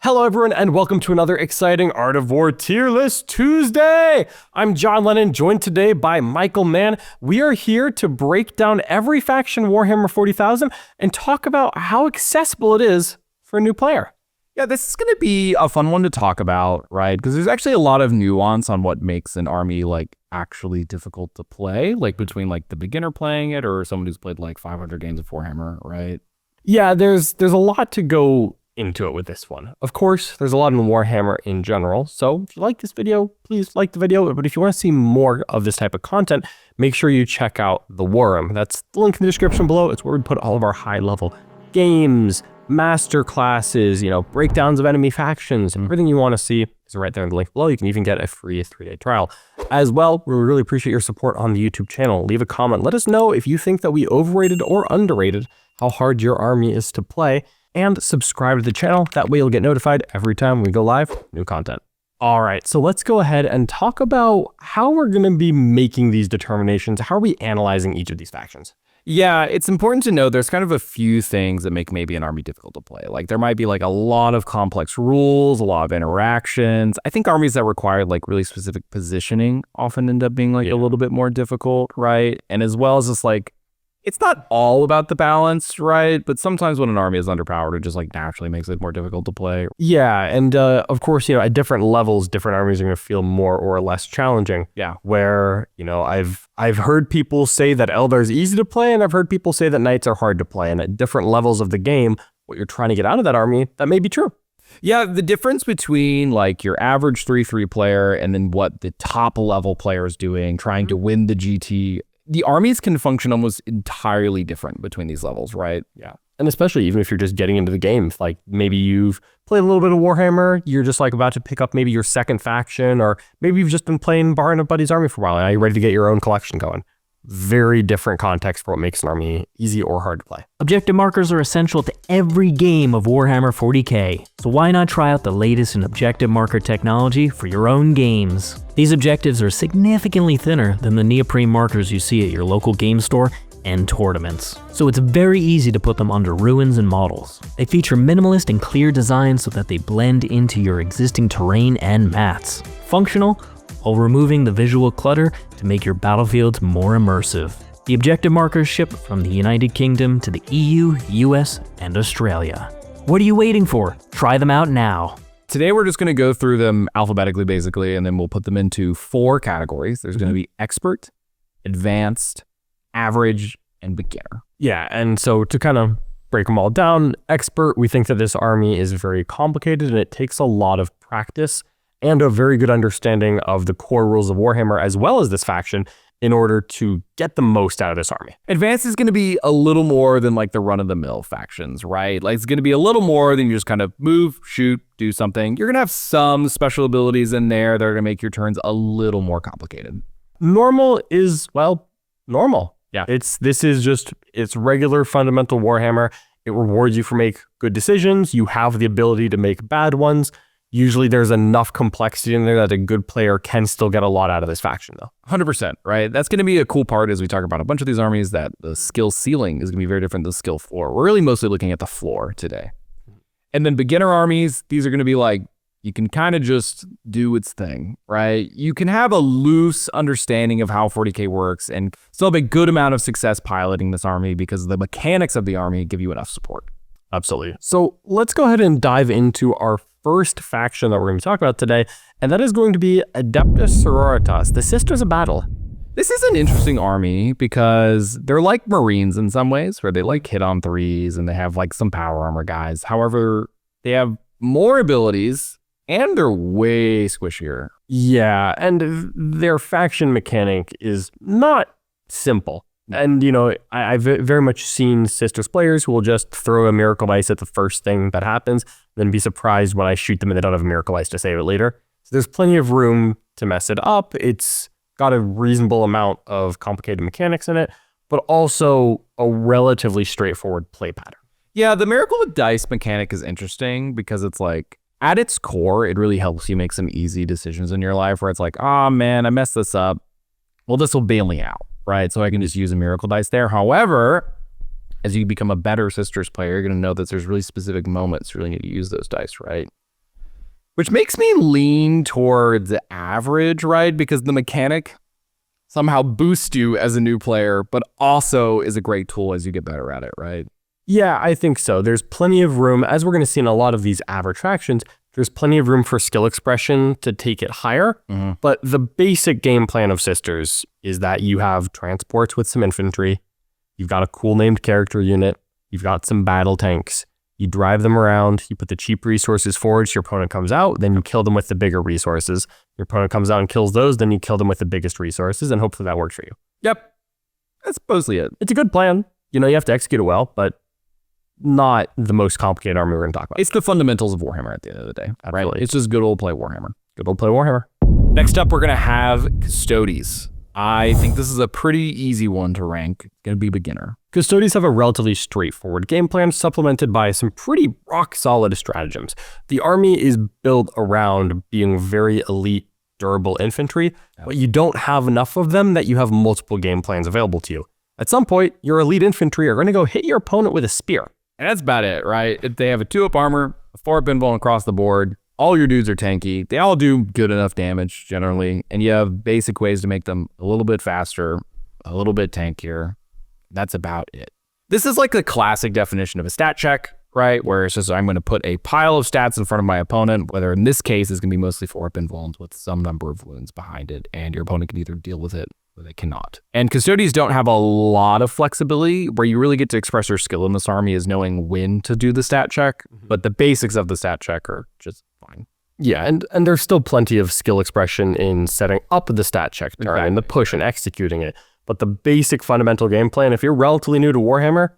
Hello everyone and welcome to another exciting Art of War Tier List Tuesday! I'm John Lennon, joined today by Michael Mann. We are here to break down every faction Warhammer 40,000 and talk about how accessible it is for a new player. Yeah, this is going to be a fun one to talk about, right? Because there's actually a lot of nuance on what makes an army actually difficult to play, between the beginner playing it or someone who's played 500 games of Warhammer, right? Yeah, there's a lot to go into it with this one. Of course, there's a lot in Warhammer in general, so if you like this video, please like the video, but if you want to see more of this type of content, make sure you check out the War Room. That's the link in the description below. It's where we put all of our high-level games, master classes, breakdowns of enemy factions, and everything you want to see is right there in the link below. You can even get a free 3-day trial. As well, we really appreciate your support on the YouTube channel. Leave a comment. Let us know if you think that we overrated or underrated how hard your army is to play, and subscribe to the channel. That way you'll get notified every time we go live, new content. All right, so let's go ahead and talk about how we're going to be making these determinations. How are we analyzing each of these factions? Yeah, it's important to know there's kind of a few things that make maybe an army difficult to play. There might be a lot of complex rules, a lot of interactions. I think armies that require really specific positioning often end up being a little bit more difficult, right? And as well as just it's not all about the balance, right? But sometimes when an army is underpowered, it just naturally makes it more difficult to play. Yeah, and of course, at different levels, different armies are going to feel more or less challenging. Yeah. Where, I've heard people say that Eldar is easy to play, and I've heard people say that Knights are hard to play. And at different levels of the game, what you're trying to get out of that army, that may be true. Yeah, the difference between your average 3-3 player and then what the top level player is doing, trying to win the GT, the armies can function almost entirely different between these levels, right? Yeah. And especially even if you're just getting into the game, maybe you've played a little bit of Warhammer, you're just about to pick up maybe your second faction, or maybe you've just been playing borrowing a buddy's army for a while and now you're ready to get your own collection going. Very different context for what makes an army easy or hard to play. Objective markers are essential to every game of Warhammer 40k, so why not try out the latest in objective marker technology for your own games? These objectives are significantly thinner than the neoprene markers you see at your local game store and tournaments, so it's very easy to put them under ruins and models. They feature minimalist and clear designs so that they blend into your existing terrain and mats. Functional, while removing the visual clutter to make your battlefields more immersive. The objective markers ship from the United Kingdom to the EU, US, and Australia. What are you waiting for? Try them out now. Today we're just going to go through them alphabetically basically, and then we'll put them into 4 categories. There's going to be expert, advanced, average, and beginner. Yeah, and so to kind of break them all down, expert, we think that this army is very complicated and it takes a lot of practice and a very good understanding of the core rules of Warhammer as well as this faction in order to get the most out of this army. Advanced is going to be a little more than the run-of-the-mill factions, right? It's going to be a little more than you just kind of move, shoot, do something. You're going to have some special abilities in there that are going to make your turns a little more complicated. Normal is, well, normal. Yeah. It's regular fundamental Warhammer. It rewards you for make good decisions. You have the ability to make bad ones. Usually there's enough complexity in there that a good player can still get a lot out of this faction though. 100%, right? That's going to be a cool part as we talk about a bunch of these armies, that the skill ceiling is going to be very different than the skill floor. We're really mostly looking at the floor today. And then beginner armies, these are going to be you can kind of just do its thing, right? You can have a loose understanding of how 40k works and still have a good amount of success piloting this army because the mechanics of the army give you enough support. Absolutely. So let's go ahead and dive into our first faction that we're going to talk about today, and that is going to be Adepta Sororitas, the Sisters of Battle. This is an interesting army because they're like Marines in some ways, where they hit on 3s and they have some power armor guys. However, they have more abilities and they're way squishier. Yeah, and their faction mechanic is not simple. And, I've very much seen Sisters players who will just throw a Miracle Dice at the first thing that happens, then be surprised when I shoot them and they don't have a Miracle Dice to save it later. So there's plenty of room to mess it up. It's got a reasonable amount of complicated mechanics in it, but also a relatively straightforward play pattern. Yeah, the Miracle with Dice mechanic is interesting because it's at its core, it really helps you make some easy decisions in your life where it's oh man, I messed this up. Well, this will bail me out, right? So I can just use a Miracle Dice there. However, as you become a better Sisters player, you're going to know that there's really specific moments you really need to use those dice, right? which makes me lean towards average, right? Because the mechanic somehow boosts you as a new player, but also is a great tool as you get better at it, right? Yeah, I think so. There's plenty of room, as we're going to see in a lot of these average factions, there's plenty of room for skill expression to take it higher. But the basic game plan of Sisters is that you have transports with some infantry, you've got a cool named character unit, you've got some battle tanks, you drive them around, you put the cheap resources forward, your opponent comes out, then you kill them with the bigger resources. Your opponent comes out and kills those, then you kill them with the biggest resources, and hopefully that works for you. Yep. That's mostly it. It's a good plan. You know, you have to execute it well, but not the most complicated army we're going to talk about. It's the fundamentals of Warhammer at the end of the day, right? Absolutely. It's just good old play Warhammer. Good old play Warhammer. Next up, we're going to have Custodes. I think this is a pretty easy one to rank. It's going to be beginner. Custodes have a relatively straightforward game plan supplemented by some pretty rock-solid stratagems. The army is built around being very elite, durable infantry, but you don't have enough of them that you have multiple game plans available to you. At some point, your elite infantry are going to go hit your opponent with a spear. And that's about it, right? If they have a 2-up armor, a 4-up invuln across the board, all your dudes are tanky. They all do good enough damage, generally. And you have basic ways to make them a little bit faster, a little bit tankier. That's about it. This is like the classic definition of a stat check, right? Where it's just, I'm going to put a pile of stats in front of my opponent, whether in this case, it's going to be mostly 4-up invulns with some number of wounds behind it. And your opponent can either deal with it or they cannot. And Custodes don't have a lot of flexibility. Where you really get to express your skill in this army is knowing when to do the stat check. But the basics of the stat check are just fine. Yeah, and there's still plenty of skill expression in setting up the stat check turn and the push and executing it. But the basic fundamental game plan, if you're relatively new to Warhammer,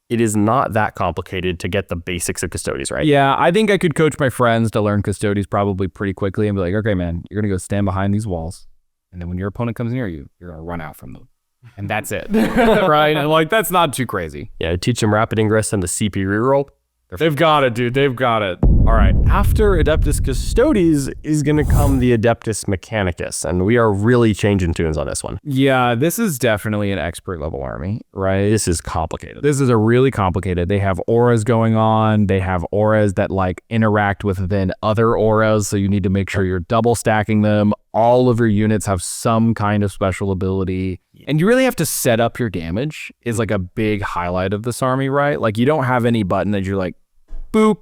it is not that complicated to get the basics of Custodes right. Yeah, I think I could coach my friends to learn Custodes probably pretty quickly and be like, okay, man, you're going to go stand behind these walls. And then when your opponent comes near you, you're going to run out from them. And that's it, right? And like, that's not too crazy. Yeah, teach them rapid ingress and the CP reroll. They've got it, dude. They've got it. All right. After Adeptus Custodes is going to come the Adeptus Mechanicus, and we are really changing tunes on this one. Yeah, this is definitely an expert level army, right? This is complicated. This is a really complicated. They have auras going on. They have auras that like interact with then other auras, so you need to make sure you're double stacking them. All of your units have some kind of special ability. And you really have to set up your damage is like a big highlight of this army, right? Like you don't have any button that you're like, boop,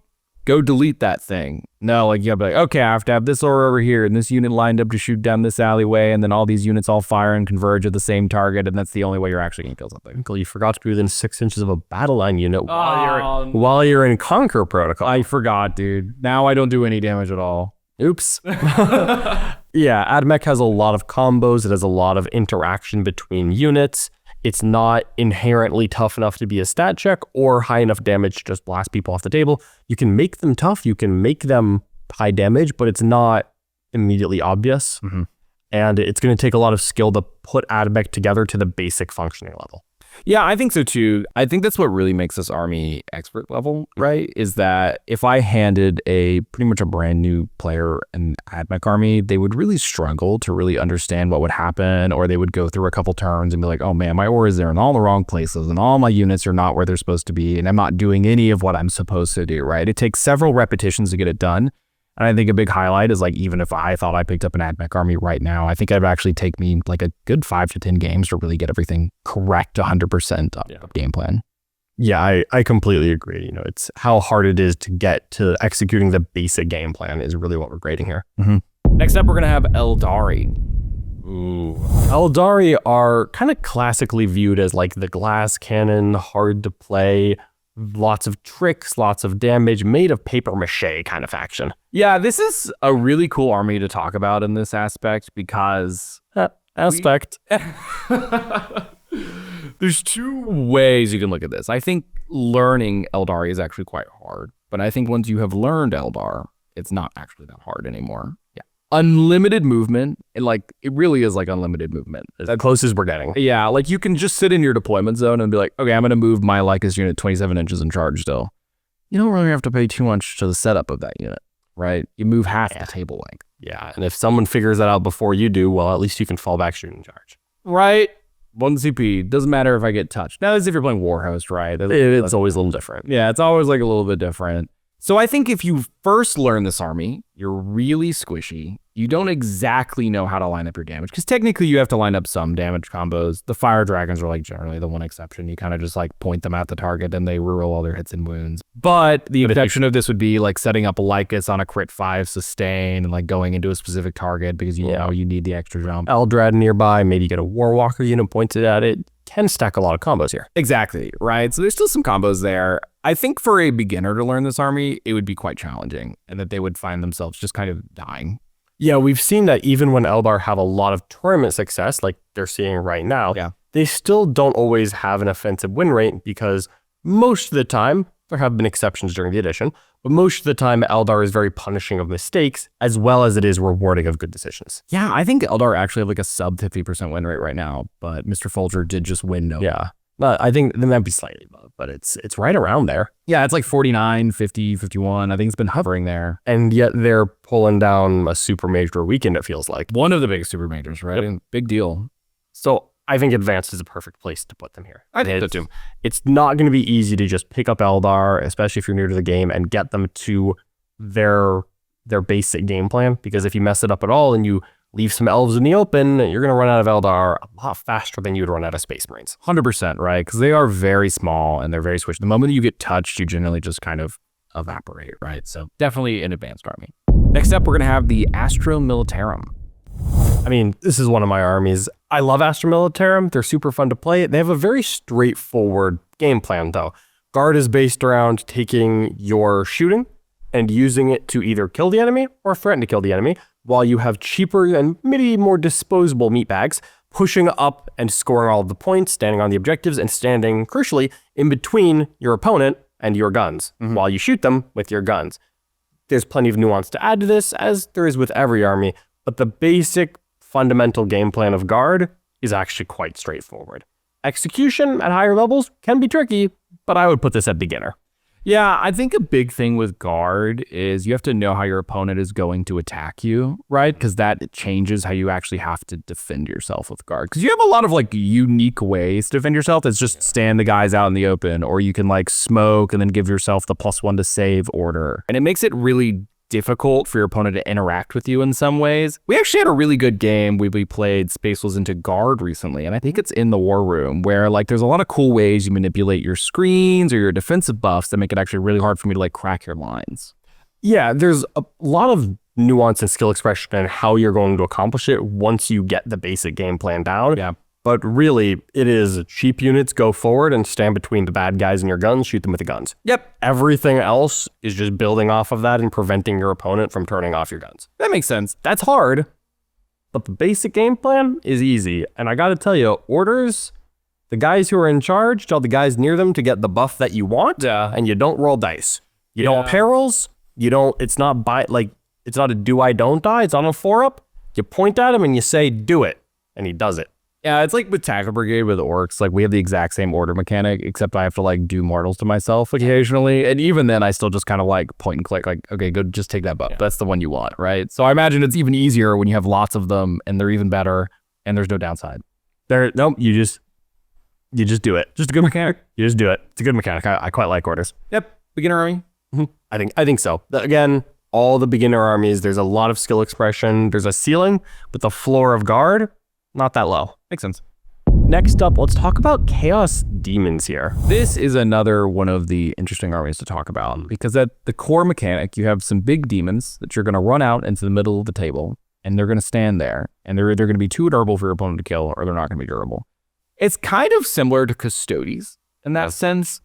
go delete that thing. No, like you have to be like, okay, I have to have this aura over here and this unit lined up to shoot down this alleyway, and then all these units all fire and converge at the same target, and that's the only way you're actually gonna kill something. Uncle, you forgot to be within 6 inches of a battle line unit while you're in Conquer Protocol. I forgot, dude. Now I don't do any damage at all. Oops. Yeah, AdMech has a lot of combos. It has a lot of interaction between units. It's not inherently tough enough to be a stat check or high enough damage to just blast people off the table. You can make them tough. You can make them high damage, but it's not immediately obvious. And it's going to take a lot of skill to put AdMech together to the basic functioning level. Yeah, I think so too. I think that's what really makes this army expert level, right? Is that if I handed pretty much a brand new player an AdMech army, they would really struggle to really understand what would happen, or they would go through a couple turns and be like, oh man, my auras are in all the wrong places and all my units are not where they're supposed to be and I'm not doing any of what I'm supposed to do, right? It takes several repetitions to get it done. And I think a big highlight is like, even if I thought I picked up an AdMech army right now, I think it'd actually take me like a good 5 to 10 games to really get everything correct 100% of game plan. Yeah, I completely agree. You know, it's how hard it is to get to executing the basic game plan is really what we're grading here. Next up, we're going to have Aeldari. Ooh. Aeldari are kind of classically viewed as like the glass cannon, hard to play, lots of tricks, lots of damage, made of paper mache kind of faction. Yeah, this is a really cool army to talk about in this aspect because... There's two ways you can look at this. I think learning Aeldari is actually quite hard, but I think once you have learned Eldar, it's not actually that hard anymore. Yeah. Unlimited movement, and like it really is like unlimited movement. As close as we're getting. Yeah, like you can just sit in your deployment zone and be like, okay, I'm going to move my Lycus unit 27 inches in charge still. You don't really have to pay too much to the setup of that unit, right? You move half the table length. Yeah, and if someone figures that out before you do, well, at least you can fall back shooting charge. Right? 1 CP. Doesn't matter if I get touched. Now, as if you're playing Warhost, right? It's always a little different. Yeah, it's always like a little bit different. So I think if you first learn this army, you're really squishy. You don't exactly know how to line up your damage, because technically you have to line up some damage combos. The fire dragons are like generally the one exception. You kind of just like point them at the target and they reroll all their hits and wounds. But the exception of this would be like setting up a Lycus on a crit 5 sustain and like going into a specific target because you know you need the extra jump. Eldrad nearby, maybe get a Warwalker unit pointed at it. Can stack a lot of combos here. Exactly, right? So there's still some combos there. I think for a beginner to learn this army, it would be quite challenging and that they would find themselves just kind of dying. Yeah, we've seen that even when Eldar have a lot of tournament success, like they're seeing right now, they still don't always have an offensive win rate because most of the time, there have been exceptions during the edition, but most of the time Eldar is very punishing of mistakes as well as it is rewarding of good decisions. Yeah, I think Eldar actually have like a sub 50% win rate right now, but Mr. Folger did just win no. Yeah, but I think they might be slightly above, but it's right around there. Yeah, it's like 49, 50, 51. I think it's been hovering there. And yet they're pulling down a super major weekend, it feels like. One of the biggest super majors, right? Yep. Big deal. So I think Advanced is a perfect place to put them here. I think so too. It's not going to be easy to just pick up Eldar, especially if you're new to the game, and get them to their basic game plan. Because if you mess it up at all and you leave some elves in the open, you're going to run out of Eldar a lot faster than you would run out of Space Marines. 100%, right? Because they are very small and they're very squishy. The moment you get touched, you generally just kind of evaporate, right? So definitely an advanced army. Next up, we're going to have the Astra Militarum. I mean, this is one of my armies. I love Astra Militarum. They're super fun to play. They have a very straightforward game plan, though. Guard is based around taking your shooting and using it to either kill the enemy or threaten to kill the enemy, while you have cheaper and maybe more disposable meat bags pushing up and scoring all of the points, standing on the objectives, and standing, crucially, in between your opponent and your guns while you shoot them with your guns. There's plenty of nuance to add to this, as there is with every army, but the basic fundamental game plan of Guard is actually quite straightforward. Execution at higher levels can be tricky, but I would put this at beginner. Yeah, I think a big thing with Guard is you have to know how your opponent is going to attack you, right? Because that changes how you actually have to defend yourself with Guard. Because you have a lot of like unique ways to defend yourself. It's just stand the guys out in the open, or you can like smoke and then give yourself the +1 to save order. And it makes it really difficult for your opponent to interact with you in some ways. We actually had a really good game. We played Space Wolves into Guard recently, and I think it's in the War Room, where like there's a lot of cool ways you manipulate your screens or your defensive buffs that make it actually really hard for me to like crack your lines. Yeah, there's a lot of nuance and skill expression and how you're going to accomplish it once you get the basic game plan down. Yeah. But really, it is cheap units go forward and stand between the bad guys and your guns, shoot them with the guns. Yep. Everything else is just building off of that and preventing your opponent from turning off your guns. That makes sense. That's hard, but the basic game plan is easy. And I gotta tell you, orders, the guys who are in charge tell the guys near them to get the buff that you want, and you don't roll dice. You don't perils, it's not it's not a do I don't die, it's on a 4-up. You point at him and you say, do it, and he does it. Yeah, it's like with Tackle Brigade with Orks. Like we have the exact same order mechanic, except I have to like do mortals to myself occasionally. And even then I still just kind of like point and click, like, okay, go just take that buff. Yeah. That's the one you want, right? So I imagine it's even easier when you have lots of them and they're even better and there's no downside. Nope, you just do it. Just a good mechanic. You just do it. It's a good mechanic. I quite like orders. Yep. Beginner army. I think so. Again, all the beginner armies, there's a lot of skill expression. There's a ceiling, but the floor of Guard, not that low. Makes sense. Next up, let's talk about Chaos Demons here. This is another one of the interesting armies to talk about, because at the core mechanic, you have some big demons that you're going to run out into the middle of the table, and they're going to stand there, and they're either going to be too durable for your opponent to kill, or they're not going to be durable. It's kind of similar to Custodes in that sense.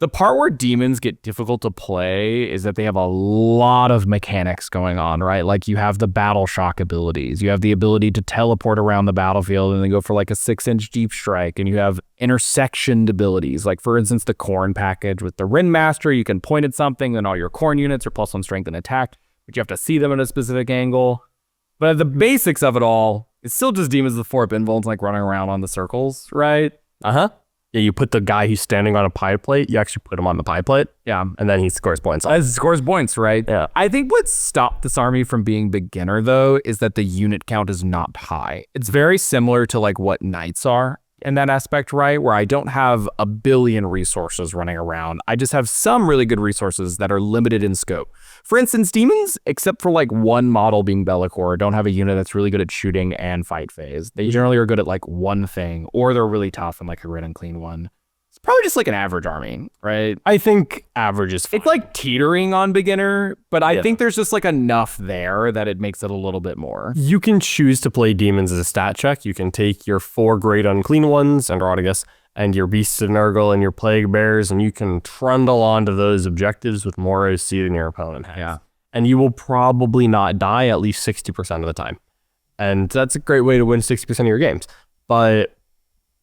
The part where demons get difficult to play is that they have a lot of mechanics going on, right? Like you have the battle shock abilities. You have the ability to teleport around the battlefield and then go for like a 6-inch deep strike. And you have intersection abilities. Like for instance, the Khorne package with the Rin Master, you can point at something and all your Khorne units are +1 strength and attack, but you have to see them at a specific angle. But the basics of it all, it's still just demons with 4-up invulns like running around on the circles, right? Yeah, you put the guy who's standing on a pie plate, you actually put him on the pie plate. Yeah. And then he scores points. Scores points, right? Yeah. I think what stopped this army from being beginner, though, is that the unit count is not high. It's very similar to like what knights are in that aspect, right? Where I don't have a billion resources running around. I just have some really good resources that are limited in scope. For instance, demons, except for like one model being Bellicor, don't have a unit that's really good at shooting and fight phase. They generally are good at like one thing, or they're really tough and like a red and clean one. It's probably just like an average army, right? I think average is fine. It's like teetering on beginner, but I think there's just like enough there that it makes it a little bit more. You can choose to play demons as a stat check. You can take your 4 great unclean ones, and Rodriguez, and your Beasts of Nurgle and your Plague Bears, and you can trundle onto those objectives with more OC than your opponent has. Yeah. And you will probably not die at least 60% of the time. And that's a great way to win 60% of your games. But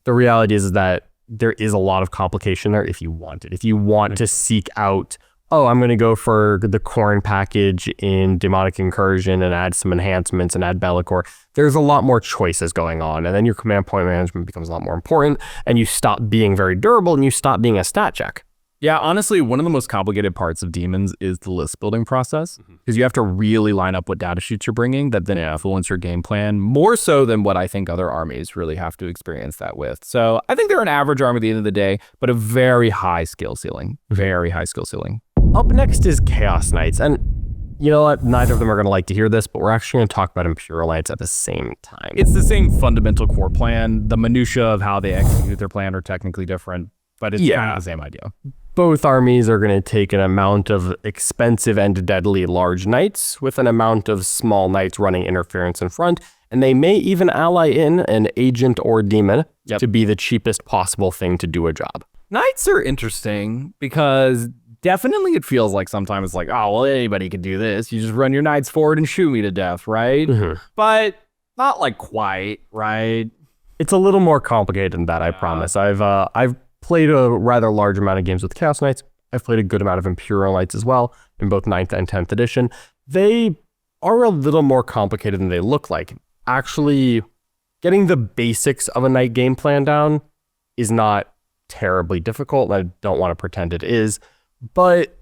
the reality is that there is a lot of complication there if you want it. If you want to seek out, I'm going to go for the Khorne package in Demonic Incursion and add some enhancements and add Bellicor, there's a lot more choices going on. And then your command point management becomes a lot more important, and you stop being very durable and you stop being a stat check. Yeah, honestly, one of the most complicated parts of Demons is the list building process, because you have to really line up what data sheets you're bringing that then influence your game plan, more so than what I think other armies really have to experience that with. So I think they're an average army at the end of the day, but a very high skill ceiling. Very high skill ceiling. Up next is Chaos Knights. And you know what? Neither of them are going to like to hear this, but we're actually going to talk about Imperial Knights at the same time. It's the same fundamental core plan. The minutia of how they execute their plan are technically different, but it's kind of the same idea. Both armies are going to take an amount of expensive and deadly large knights with an amount of small knights running interference in front, and they may even ally in an agent or demon to be the cheapest possible thing to do a job. Knights are interesting because definitely it feels like sometimes it's like, oh, well, anybody could do this. You just run your knights forward and shoot me to death, right? But not like quite, right? It's a little more complicated than that, I promise. I've played a rather large amount of games with Chaos Knights. I've played a good amount of Imperial Knights as well in both 9th and 10th edition. They are a little more complicated than they look like. Actually, getting the basics of a knight game plan down is not terribly difficult. I don't want to pretend it is, but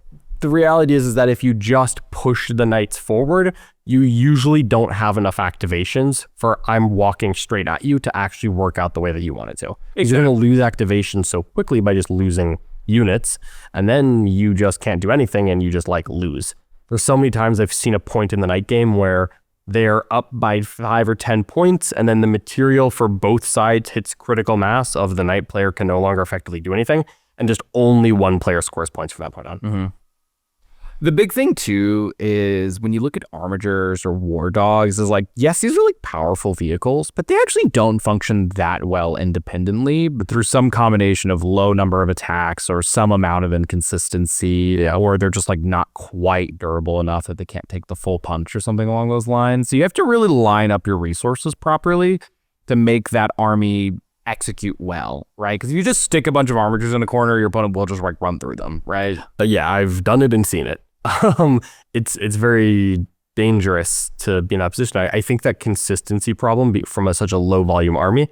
the reality is that if you just push the knights forward, you usually don't have enough activations for I'm walking straight at you to actually work out the way that you want it to. Exactly. You're going to lose activation so quickly by just losing units, and then you just can't do anything and you just like lose. There's so many times I've seen a point in the night game where they're up by 5 or 10 points, and then the material for both sides hits critical mass of the knight player can no longer effectively do anything, and just only one player scores points from that point on. The big thing too is when you look at armigers or war dogs is like, yes, these are like powerful vehicles, but they actually don't function that well independently, but through some combination of low number of attacks or some amount of inconsistency, or they're just like not quite durable enough that they can't take the full punch or something along those lines. So you have to really line up your resources properly to make that army execute well, right? Because if you just stick a bunch of armigers in a corner, your opponent will just like run through them, right? Yeah, I've done it and seen it. It's very dangerous to be in that position. I think that consistency problem from such a low volume army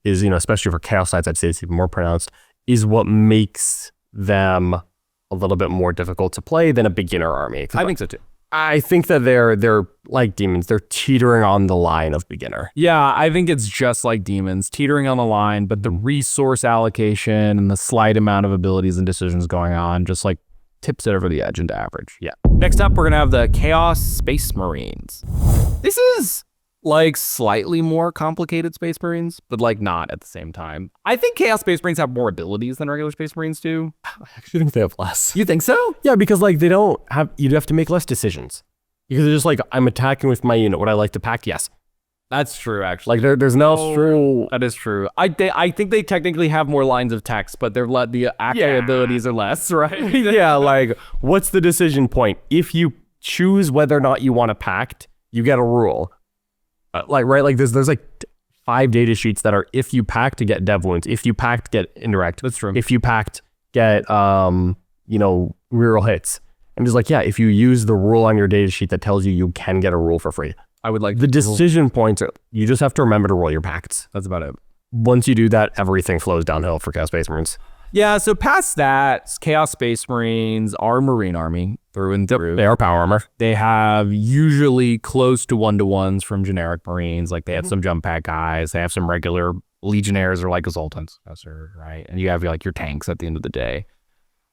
is, especially for Chaos Knights, I'd say it's even more pronounced, is what makes them a little bit more difficult to play than a beginner army. I think so too. I think that they're like demons. They're teetering on the line of beginner. Yeah, I think it's just like demons, teetering on the line, but the resource allocation and the slight amount of abilities and decisions going on just like tips it over the edge into average. Yeah. Next up, we're going to have the Chaos Space Marines. This is like slightly more complicated Space Marines, but like not at the same time. I think Chaos Space Marines have more abilities than regular Space Marines do. I actually think they have less. You think so? Yeah, because like you'd have to make less decisions. Because they're just like, I'm attacking with my unit. Would I like to pack? Yes. That's true, actually. Like there's no true. That is true. I think they technically have more lines of text, but the active abilities are less, right? Yeah, like what's the decision point? If you choose whether or not you want a pact, you get a rule. There's like 5 data sheets that are if you pact to get dev wounds, if you pact get indirect. That's true. If you pact get reroll hits. And just like, yeah, if you use the rule on your data sheet that tells you can get a rule for free. I would like the decision points are, you just have to remember to roll your pacts. That's about it. Once you do that, everything flows downhill for Chaos Space Marines. Yeah, so past that, Chaos Space Marines are a Marine army through and through. They are power armor. They have usually close to 1-to-1s from generic Marines. Like they have some jump pack guys. They have some regular legionnaires are like Exultants, right? And you have like your tanks at the end of the day.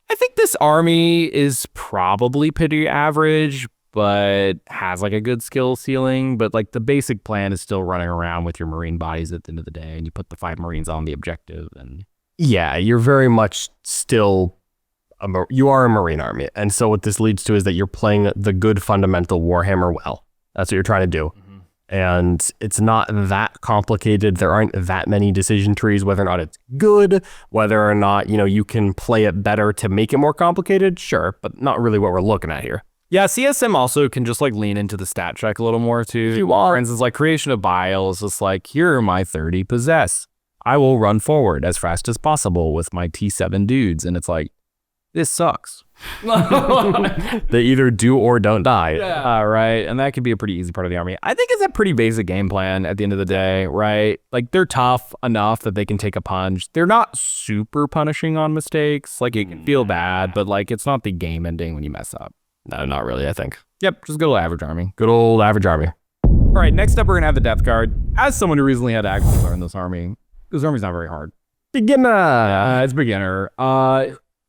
I think this army is probably pretty average, but has like a good skill ceiling. But like the basic plan is still running around with your Marine bodies at the end of the day, and you put the 5 Marines on the objective. And yeah, you're very much still you are a Marine army. And so what this leads to is that you're playing the good fundamental Warhammer well. That's what you're trying to do. Mm-hmm. And it's not that complicated. There aren't that many decision trees, whether or not it's good, whether or not, you can play it better to make it more complicated. Sure, but not really what we're looking at here. Yeah, CSM also can just like lean into the stat check a little more too. If you want. For instance, like Creation of Bile is just like, here are my 30 possess. I will run forward as fast as possible with my T7 dudes. And it's like, this sucks. They either do or don't die. Yeah, right. And that could be a pretty easy part of the army. I think it's a pretty basic game plan at the end of the day, right? Like they're tough enough that they can take a punch. They're not super punishing on mistakes. Like it can feel bad, but like it's not the game ending when you mess up. No, not really, I think. Yep, just good old average army. Good old average army. All right, next up we're gonna have the Death Guard. As someone who recently had to actually learn this army's not very hard. Beginner. It's beginner.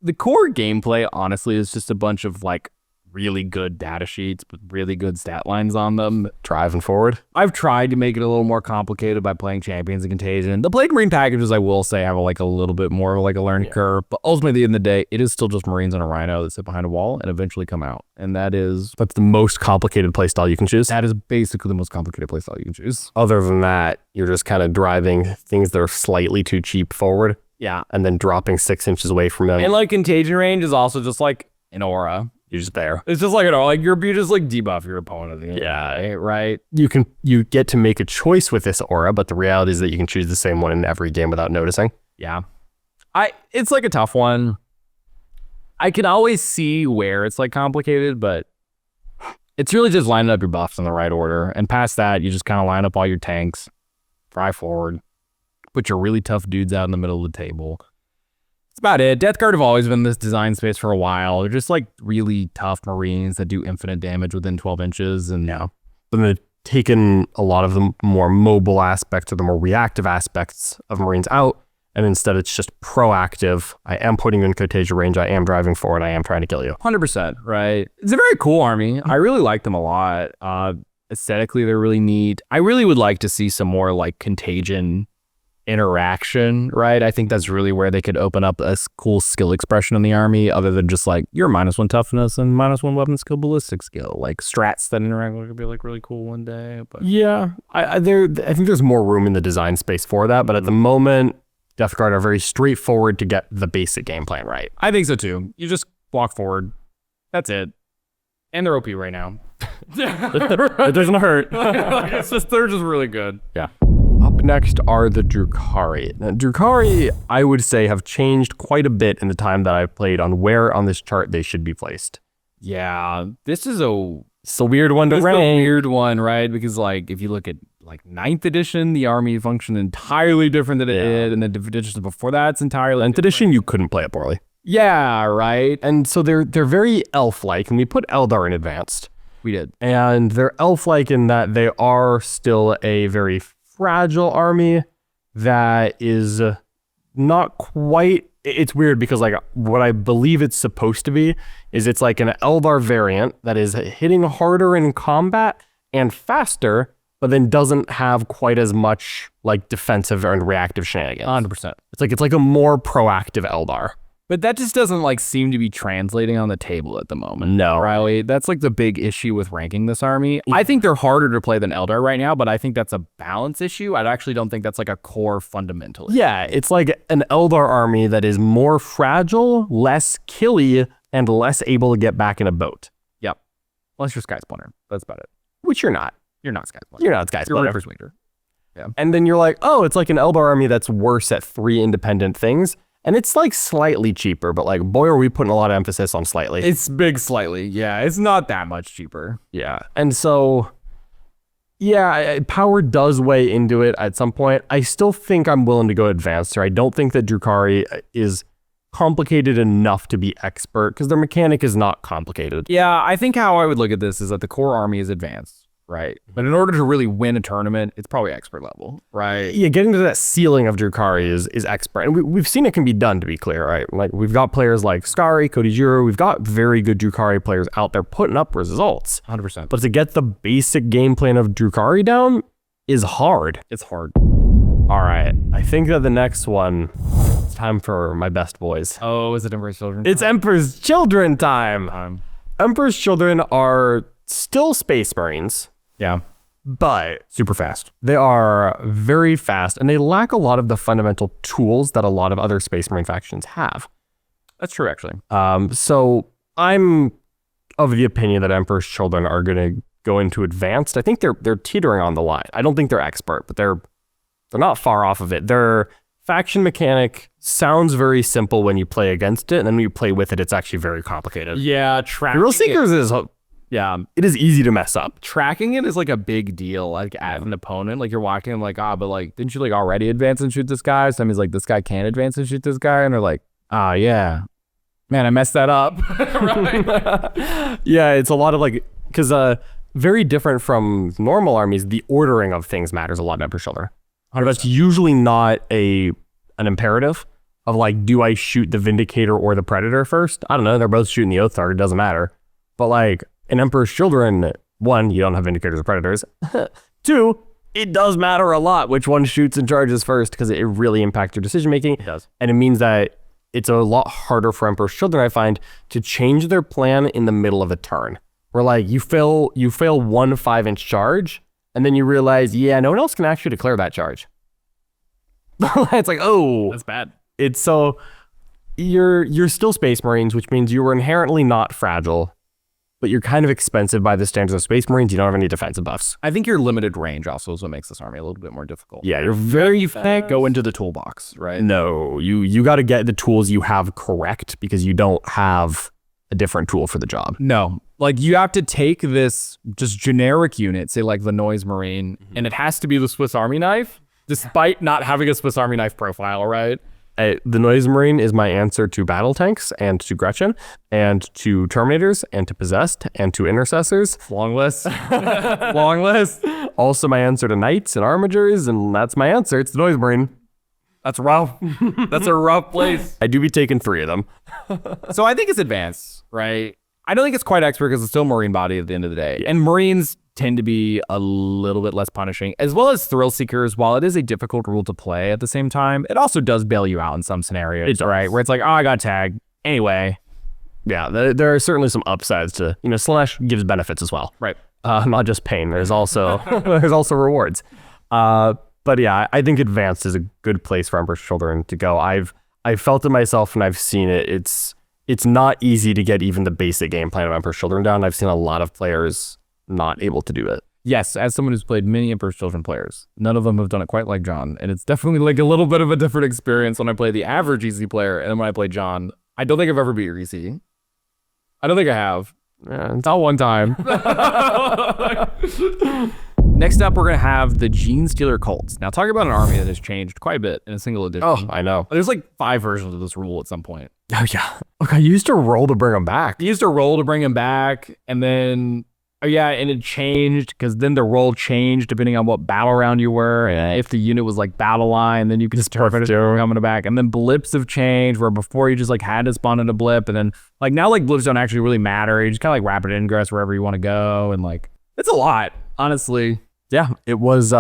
The core gameplay, honestly, is just a bunch of like really good data sheets with really good stat lines on them. Driving forward. I've tried to make it a little more complicated by playing Champions and Contagion. The Plague Marine packages, I will say, have a little bit more of like a learning curve. But ultimately, at the end of the day, it is still just Marines on a Rhino that sit behind a wall and eventually come out. And that's the most complicated playstyle you can choose. That is basically the most complicated playstyle you can choose. Other than that, you're just kind of driving things that are slightly too cheap forward. Yeah. And then dropping 6 inches away from them. And like Contagion range is also just like an aura. You're just there. It's just like an aura. Like you just like debuff your opponent. Yeah. Right. You get to make a choice with this aura, but the reality is that you can choose the same one in every game without noticing. Yeah. It's like a tough one. I can always see where it's like complicated, but it's really just lining up your buffs in the right order. And past that, you just kind of line up all your tanks, drive forward, put your really tough dudes out in the middle of the table. That's about it. Death Guard have always been in this design space for a while. They're just like really tough Marines that do infinite damage within 12 inches. And yeah, but they've taken a lot of the more mobile aspects or the more reactive aspects of Marines out. And instead it's just proactive. I am putting you in Contagion range. I am driving forward. I am trying to kill you. 100%, right? It's a very cool army. I really like them a lot. Aesthetically, they're really neat. I really would like to see some more like Contagion interaction, right? I think that's really where they could open up a cool skill expression in the army, other than just like your -1 toughness and -1 weapon skill, ballistic skill, like strats that interact would be like really cool one day. But yeah, I think there's more room in the design space for that. But at the moment, Death Guard are very straightforward to get the basic game plan right. I think so too. You just walk forward. That's it. And they're OP right now. It doesn't hurt. They're just really good. Yeah. Up next are the Drukhari. Now, Drukhari, I would say, have changed quite a bit in the time that I've played on where on this chart they should be placed. Yeah, this is a weird one to rank. It's a weird one, right? Because like if you look at like 9th edition, the army functioned entirely different than it did, and the editions before that, it's entirely 9th edition, you couldn't play it poorly. Yeah, right. And so they're very elf-like, and we put Aeldari in advanced. We did. And they're elf-like in that they are still a very fragile army that is not quite. It's weird because like what I believe it's supposed to be is it's like an Eldar variant that is hitting harder in combat and faster, but then doesn't have quite as much like defensive and reactive shenanigans. 100%. It's like a more proactive Eldar. But that just doesn't like seem to be translating on the table at the moment. No. Riley, that's like the big issue with ranking this army. I think they're harder to play than Eldar right now, but I think that's a balance issue. I actually don't think that's like a core fundamental issue. Yeah, it's like an Eldar army that is more fragile, less killy, and less able to get back in a boat. Yep. Unless you're Sky Splinter. That's about it. Which you're not. You're not Sky Splinter. You're not Sky Splinter. You're Reaper's Winger. Yeah. And then you're like, oh, it's like an Eldar army that's worse at 3 independent things. And it's like slightly cheaper, but like, boy, are we putting a lot of emphasis on slightly. It's big slightly. Yeah, it's not that much cheaper. Yeah. And so, yeah, power does weigh into it at some point. I still think I'm willing to go advanced here. I don't think that Drukhari is complicated enough to be expert because their mechanic is not complicated. Yeah, I think how I would look at this is that the core army is advanced. right? But in order to really win a tournament, it's probably expert level, right? Yeah, getting to that ceiling of Drukhari is expert. And we've seen it can be done, to be clear, right? Like, we've got players like Scary, Cody Jiro, we've got very good Drukhari players out there putting up results. 100%. But to get the basic game plan of Drukhari down is hard. It's hard. All right, I think that the next one, it's time for my best boys. Oh, is it Emperor's Children? It's Emperor's Children time. Emperor's Children are still Space Marines, Yeah. but Super fast. they are very fast and they lack a lot of the fundamental tools that a lot of other Space Marine factions have. That's true, actually. So I'm of the opinion that Emperor's Children are going to go into advanced. I think they're teetering on the line. I don't think they're expert, but they're not far off of it. Their faction mechanic sounds very simple when you play against it, and then when you play with it, it's actually very complicated. Yeah, The Real Seekers is, it is easy to mess up. tracking it is like a big deal, like at an opponent. Like you're walking and like, but like, didn't you like already advance and shoot this guy? So that means like this guy can't advance and shoot this guy. And they're like, yeah, man, I messed that up. Right? Yeah, it's a lot of like, because very different from normal armies, the ordering of things matters a lot in Emperor's Children. That's usually not an imperative of like, do I shoot the Vindicator or the Predator first? I don't know. They're both shooting the Oath Target. It doesn't matter. But like in Emperor's Children, 1, you don't have Vindicators or Predators. 2, it does matter a lot which one shoots and charges first because it really impacts your decision making. It does. And it means that it's a lot harder for Emperor's Children, I find, to change their plan in the middle of a turn. Where like you fail 1 5-inch charge, and then you realize, yeah, no one else can actually declare that charge. It's like, oh, That's bad. it's so you're still Space Marines, which means you were inherently not fragile, but you're kind of expensive by the standards of Space Marines. You don't have any defensive buffs. I think your limited range also is what makes this army a little bit more difficult. Yeah, you're very fast. Go into the toolbox, right? No, you got to get the tools you have correct because you don't have a different tool for the job. No, like you have to take this just generic unit, say like the Noise Marine, and it has to be the Swiss Army knife, despite not having a Swiss Army knife profile, right? The Noise Marine is my answer to battle tanks and to Gretchen and to Terminators and to Possessed and to Intercessors. Long list. Long list. Also my answer to Knights and Armigers, and that's my answer. It's the Noise Marine. That's rough. That's a rough place. I do be taking 3 of them. So I think it's advanced, right? I don't think it's quite expert because it's still Marine body at the end of the day. And Marines tend to be a little bit less punishing, as well as Thrill Seekers. While it is a difficult rule to play at the same time, it also does bail you out in some scenarios, right? Where it's like, oh, I got tagged. Anyway. Yeah, there are certainly some upsides to, Slash gives benefits as well. Right. Not just pain. There's also there's also rewards. But yeah, I think advanced is a good place for Emperor's Children to go. I've felt it myself and I've seen it. It's not easy to get even the basic game plan of Emperor's Children down. I've seen a lot of players not able to do it. Yes, as someone who's played many Emperor's Children players, none of them have done it quite like John. And it's definitely like a little bit of a different experience when I play the average EC player and then when I play John. I don't think I've ever beat your EC. I don't think I have. Yeah, it's all one time. Next up, we're going to have the Genestealer Cults. Now, talk about an army that has changed quite a bit in a single edition. Oh, I know. There's like 5 versions of this rule at some point. Oh, yeah. Look, I used to roll to bring them back. You used to roll to bring him back, and then, and it changed, because then the roll changed depending on what battle round you were, and if the unit was like battle line, then you could start coming back, and then blips have changed, where before you just like had to spawn in a blip, and then like now like blips don't actually really matter, you just kind of like rapid ingress wherever you want to go, and like, it's a lot, honestly. Yeah, it was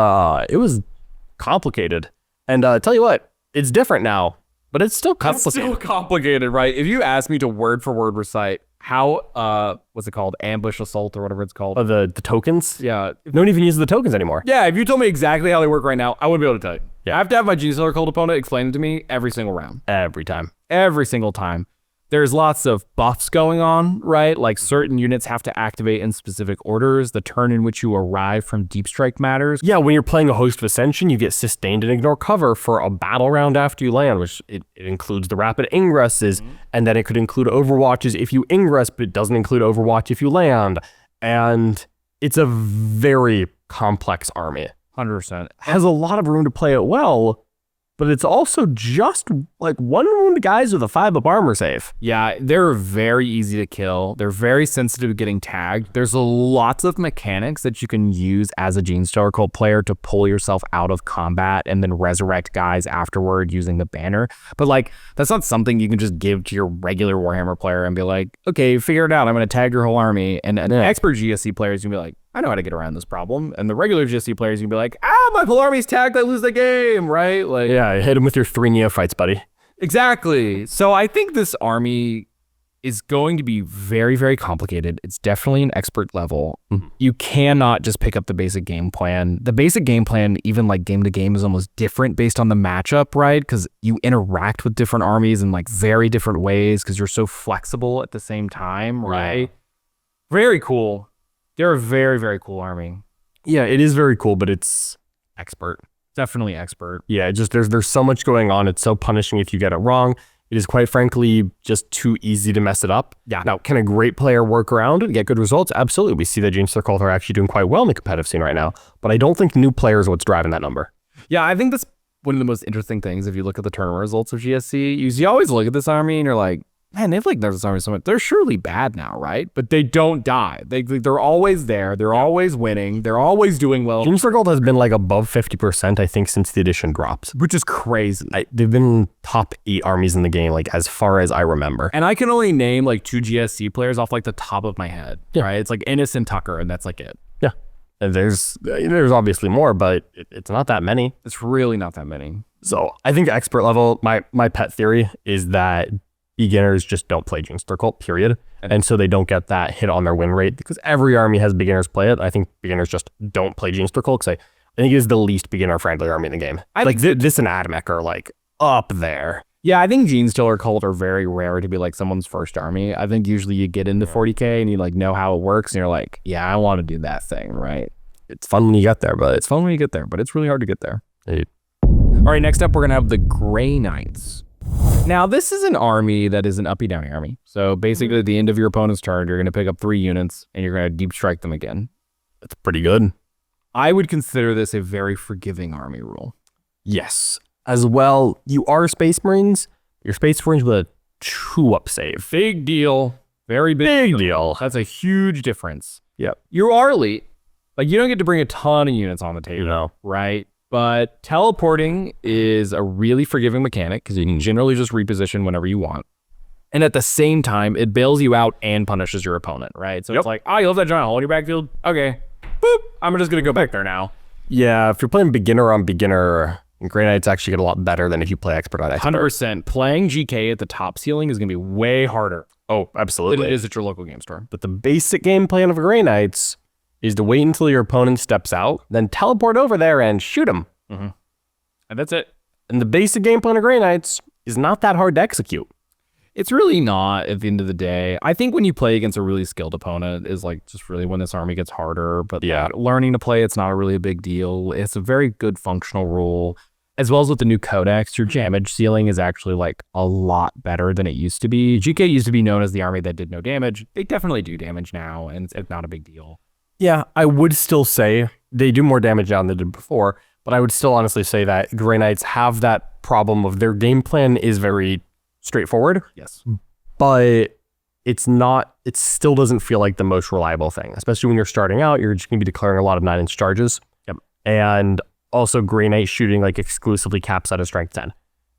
complicated. And tell you what, it's different now, but it's still complicated. It's still complicated, right? If you ask me to word for word recite how, what's it called? Ambush assault or whatever it's called. Oh, the tokens? Yeah. No one even uses the tokens anymore. Yeah, if you told me exactly how they work right now, I wouldn't be able to tell you. Yeah. I have to have my Genestealer Cult opponent explain it to me every single round. Every time. Every single time. There's lots of buffs going on, right? Like certain units have to activate in specific orders. The turn in which you arrive from Deep Strike matters. Yeah, when you're playing a Host of Ascension, you get sustained and ignore cover for a battle round after you land, which it includes the rapid ingresses, and then it could include overwatches if you ingress, but it doesn't include overwatch if you land. And it's a very complex army. 100%. Has a lot of room to play it well, but it's also just like one wound guys with a 5 up armor save. Yeah, they're very easy to kill. They're very sensitive to getting tagged. There's lots of mechanics that you can use as a Genestealer Cult player to pull yourself out of combat and then resurrect guys afterward using the banner. But like, that's not something you can just give to your regular Warhammer player and be like, okay, figure it out. I'm going to tag your whole army. And an expert GSC player is going to be like, I know how to get around this problem. And the regular GSC players can be like, my whole army's tagged, I lose the game, right? Like, Yeah, hit him with your 3 neophytes, buddy. exactly. So I think this army is going to be very, very complicated. It's definitely an expert level. You cannot just pick up the basic game plan. The basic game plan, even like game to game, is almost different based on the matchup, right? Because you interact with different armies in like very different ways because you're so flexible at the same time, right? Yeah. Very cool. They're a very, very cool army. Yeah, it is very cool, but it's Expert. Definitely expert. yeah, just there's so much going on. It's so punishing if you get it wrong. It is quite frankly just too easy to mess it up. Yeah. Now, can a great player work around it and get good results? Absolutely. We see that Genestealer Cults are actually doing quite well in the competitive scene right now, but I don't think new players are what's driving that number. Yeah, I think that's one of the most interesting things if you look at the tournament results of GSC. You always look at this army and you're like, man, they've like nerfed this army so much. They're surely bad now, right? But they don't die. They're always there. They're always winning. They're always doing well. Genestealer Cult has been like above 50%, I think, since the edition dropped. Which is crazy. They've been top 8 armies in the game, like as far as I remember. And I can only name like 2 GSC players off like the top of my head, Yeah. right? It's like Ennis and Tucker, and that's like it. Yeah. And there's obviously more, but it's not that many. It's really not that many. So I think expert level, my pet theory is that beginners just don't play Genestealer Cult, period. And so they don't get that hit on their win rate because every army has beginners play it. I think beginners just don't play Genestealer Cult because I think it is the least beginner-friendly army in the game. This and Admech are like up there. Yeah, I think Genestealer Cult are very rare to be like someone's first army. I think usually you get into 40K and you like know how it works and you're like, yeah, I want to do that thing, right? It's fun when you get there, but It's fun when you get there, but it's really hard to get there. It- All right, next up, we're going to have the Grey Knights. Now, this is an army that is an uppy-downy army. So basically, at the end of your opponent's turn, you're going to pick up 3 units, and you're going to deep strike them again. it's pretty good. I would consider this a very forgiving army rule. Yes. As well, you are Space Marines. You're Space Marines with a 2-up save. Big deal. Very big deal. That's a huge difference. Yep. You are elite. Like, you don't get to bring a ton of units on the table, You know. right? But teleporting is a really forgiving mechanic because you can generally just reposition whenever you want. And at the same time, it bails you out and punishes your opponent, right? So it's like, oh, you left that giant hole in your backfield? Okay. Boop. I'm just going to go back there now. Yeah, if you're playing beginner on beginner, Grey Knights actually get a lot better than if you play expert on expert. 100%. Playing GK at the top ceiling is going to be way harder Oh, than absolutely. it is at your local game store. But the basic game plan of Grey Knights is to wait until your opponent steps out, then teleport over there and shoot him. And that's it. And the basic game plan of Grey Knights is not that hard to execute. It's really not at the end of the day. I think when you play against a really skilled opponent is like just really when this army gets harder. But Yeah. like, learning to play, it's not really a big deal. It's a very good functional rule. As well as with the new codex, your damage ceiling is actually like a lot better than it used to be. GK used to be known as the army that did no damage. They definitely do damage now, and it's not a big deal. Yeah, I would still say they do more damage now than they did before, but I would still honestly say that Grey Knights have that problem of their game plan is very straightforward, Yes. but it still doesn't feel like the most reliable thing, especially when you're starting out. You're just going to be declaring a lot of 9-inch charges. Yep. And also Grey Knight shooting like exclusively caps out of strength 10.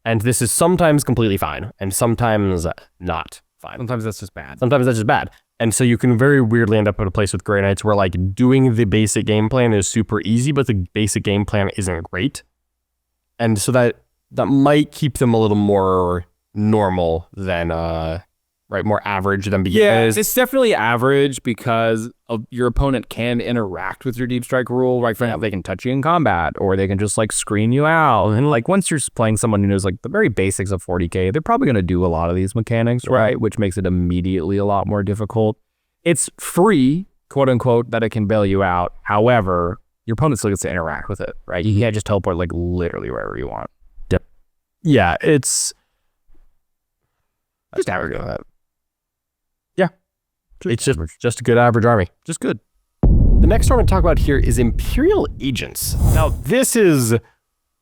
And this is sometimes completely fine and sometimes not fine. Sometimes that's just bad. Sometimes that's just bad. And so you can very weirdly end up at a place with Grey Knights where like doing the basic game plan is super easy, but the basic game plan isn't great. And so that might keep them a little more normal than more average than beginners. It's definitely average because your opponent can interact with your deep strike rule. Right, for now, they can touch you in combat, or they can just like screen you out. And like once you're playing someone who knows like the very basics of 40K, they're probably going to do a lot of these mechanics, right? Which makes it immediately a lot more difficult. It's free, quote unquote, that it can bail you out. However, your opponent still gets to interact with it, right? You can't just teleport like literally wherever you want. Yeah, it's Just average. it's just a good average army. Just good. The next one I'm going to talk about here is Imperial Agents. Now, this is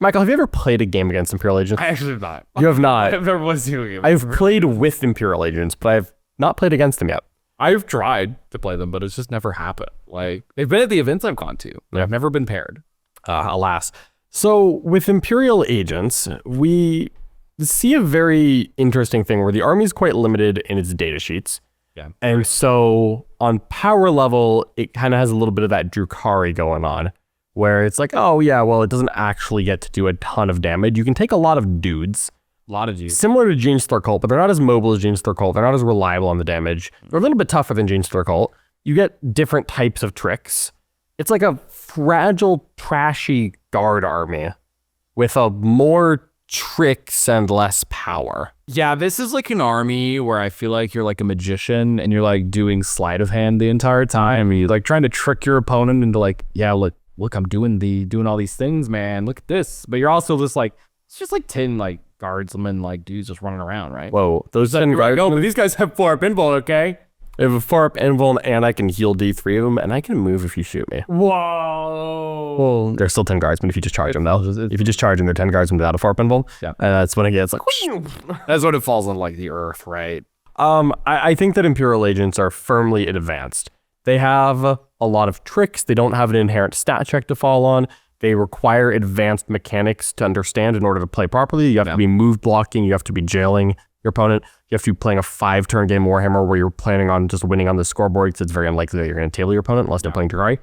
Michael, have you ever played a game against Imperial Agents? I actually have not. You have not. I've never played a single game. I've played with Imperial Agents, but I've not played against them yet. I've tried to play them, but it's just never happened. Like, they've been at the events I've gone to, but I've never been paired. Alas. So with Imperial Agents, we see a very interesting thing where the army is quite limited in its data sheets. Yeah. And so on power level, it kind of has a little bit of that Drukhari going on, where it's like, oh yeah, well, it doesn't actually get to do a ton of damage. You can take a lot of dudes. A lot of dudes. Similar to Genestealer Cult, but they're not as mobile as Genestealer Cult. They're not as reliable on the damage. They're a little bit tougher than Genestealer Cult. You get different types of tricks. It's like a fragile, trashy guard army with a more tricks and less power. Yeah, this is like an army where I feel like you're like a magician and you're like doing sleight of hand the entire time. You're like trying to trick your opponent into like, yeah, look, I'm doing all these things, man. Look at this. But you're also just like, it's just like 10 like guardsmen, like dudes just running around, right? Whoa, those 10 guards. No, but these guys have 4-up invuln, okay? I have a 4-up invuln and I can heal D3 of them and I can move if you shoot me. Whoa. Well, they're still 10 guardsmen if you just charge them though. If you just charge them, they're 10 guardsmen without a 4-up invuln. Yeah. And that's when it gets like, That's when it falls on like the earth, right? I think that Imperial Agents are firmly advanced. They have a lot of tricks. They don't have an inherent stat check to fall on. They require advanced mechanics to understand in order to play properly. You have to be move blocking. You have to be jailing your opponent. You have to be playing a 5-turn game Warhammer where you're planning on just winning on the scoreboard because it's very unlikely that you're going to table your opponent unless they're playing Drukhari.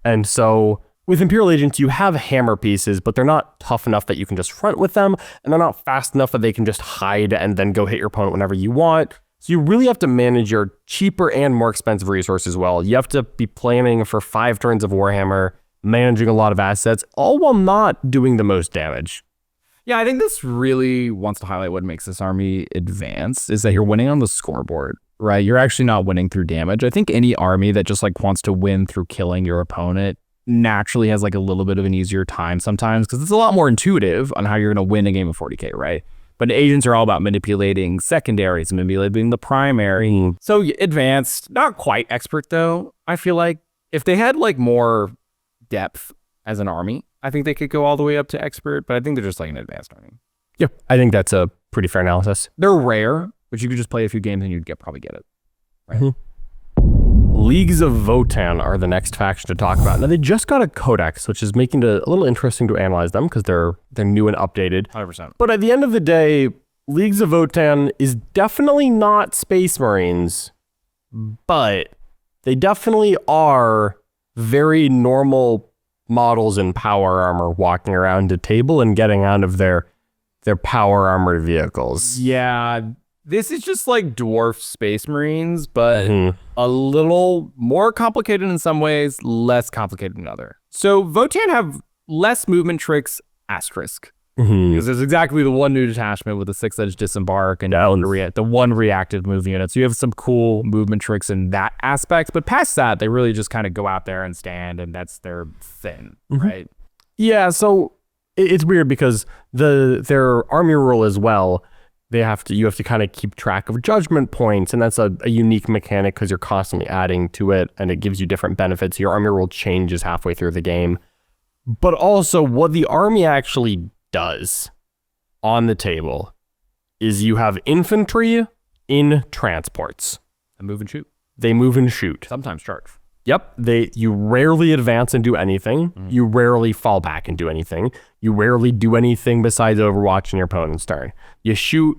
And so with Imperial Agents, you have hammer pieces, but they're not tough enough that you can just front with them, and they're not fast enough that they can just hide and then go hit your opponent whenever you want. So you really have to manage your cheaper and more expensive resources well. You have to be planning for 5 turns of Warhammer, managing a lot of assets, all while not doing the most damage. Yeah, I think this really wants to highlight what makes this army advance is that you're winning on the scoreboard, right? You're actually not winning through damage. I think any army that just like wants to win through killing your opponent naturally has like a little bit of an easier time sometimes because it's a lot more intuitive on how you're going to win a game of 40K, right? But agents are all about manipulating secondaries, manipulating the primary. So advanced, not quite expert though. I feel like if they had like more depth as an army, I think they could go all the way up to expert, but I think they're just like an advanced army. Yeah, I think that's a pretty fair analysis. They're rare, but you could just play a few games and you'd probably get it. Right? Leagues of Votann are the next faction to talk about. Now they just got a codex, which is making it a little interesting to analyze them because they're new and updated. 100%. But at the end of the day, Leagues of Votann is definitely not Space Marines, but they definitely are very normal models in power armor walking around a table and getting out of their power armored vehicles. Yeah, this is just like dwarf Space Marines, but a little more complicated in some ways, less complicated in other. So Votann have less movement tricks, asterisk. Because there's exactly the one new detachment with the 6-edge disembark and the one reactive move unit. So you have some cool movement tricks in that aspect. But past that, they really just kind of go out there and stand, and that's their thing, right? Yeah, so it's weird because their army rule as well, you have to kind of keep track of judgment points, and that's a unique mechanic because you're constantly adding to it, and it gives you different benefits. Your army rule changes halfway through the game. But also, what the army actually does on the table is you have infantry in transports. They move and shoot. They move and shoot. Sometimes charge. Yep. You rarely advance and do anything. You rarely fall back and do anything. You rarely do anything besides overwatching your opponent's turn. You shoot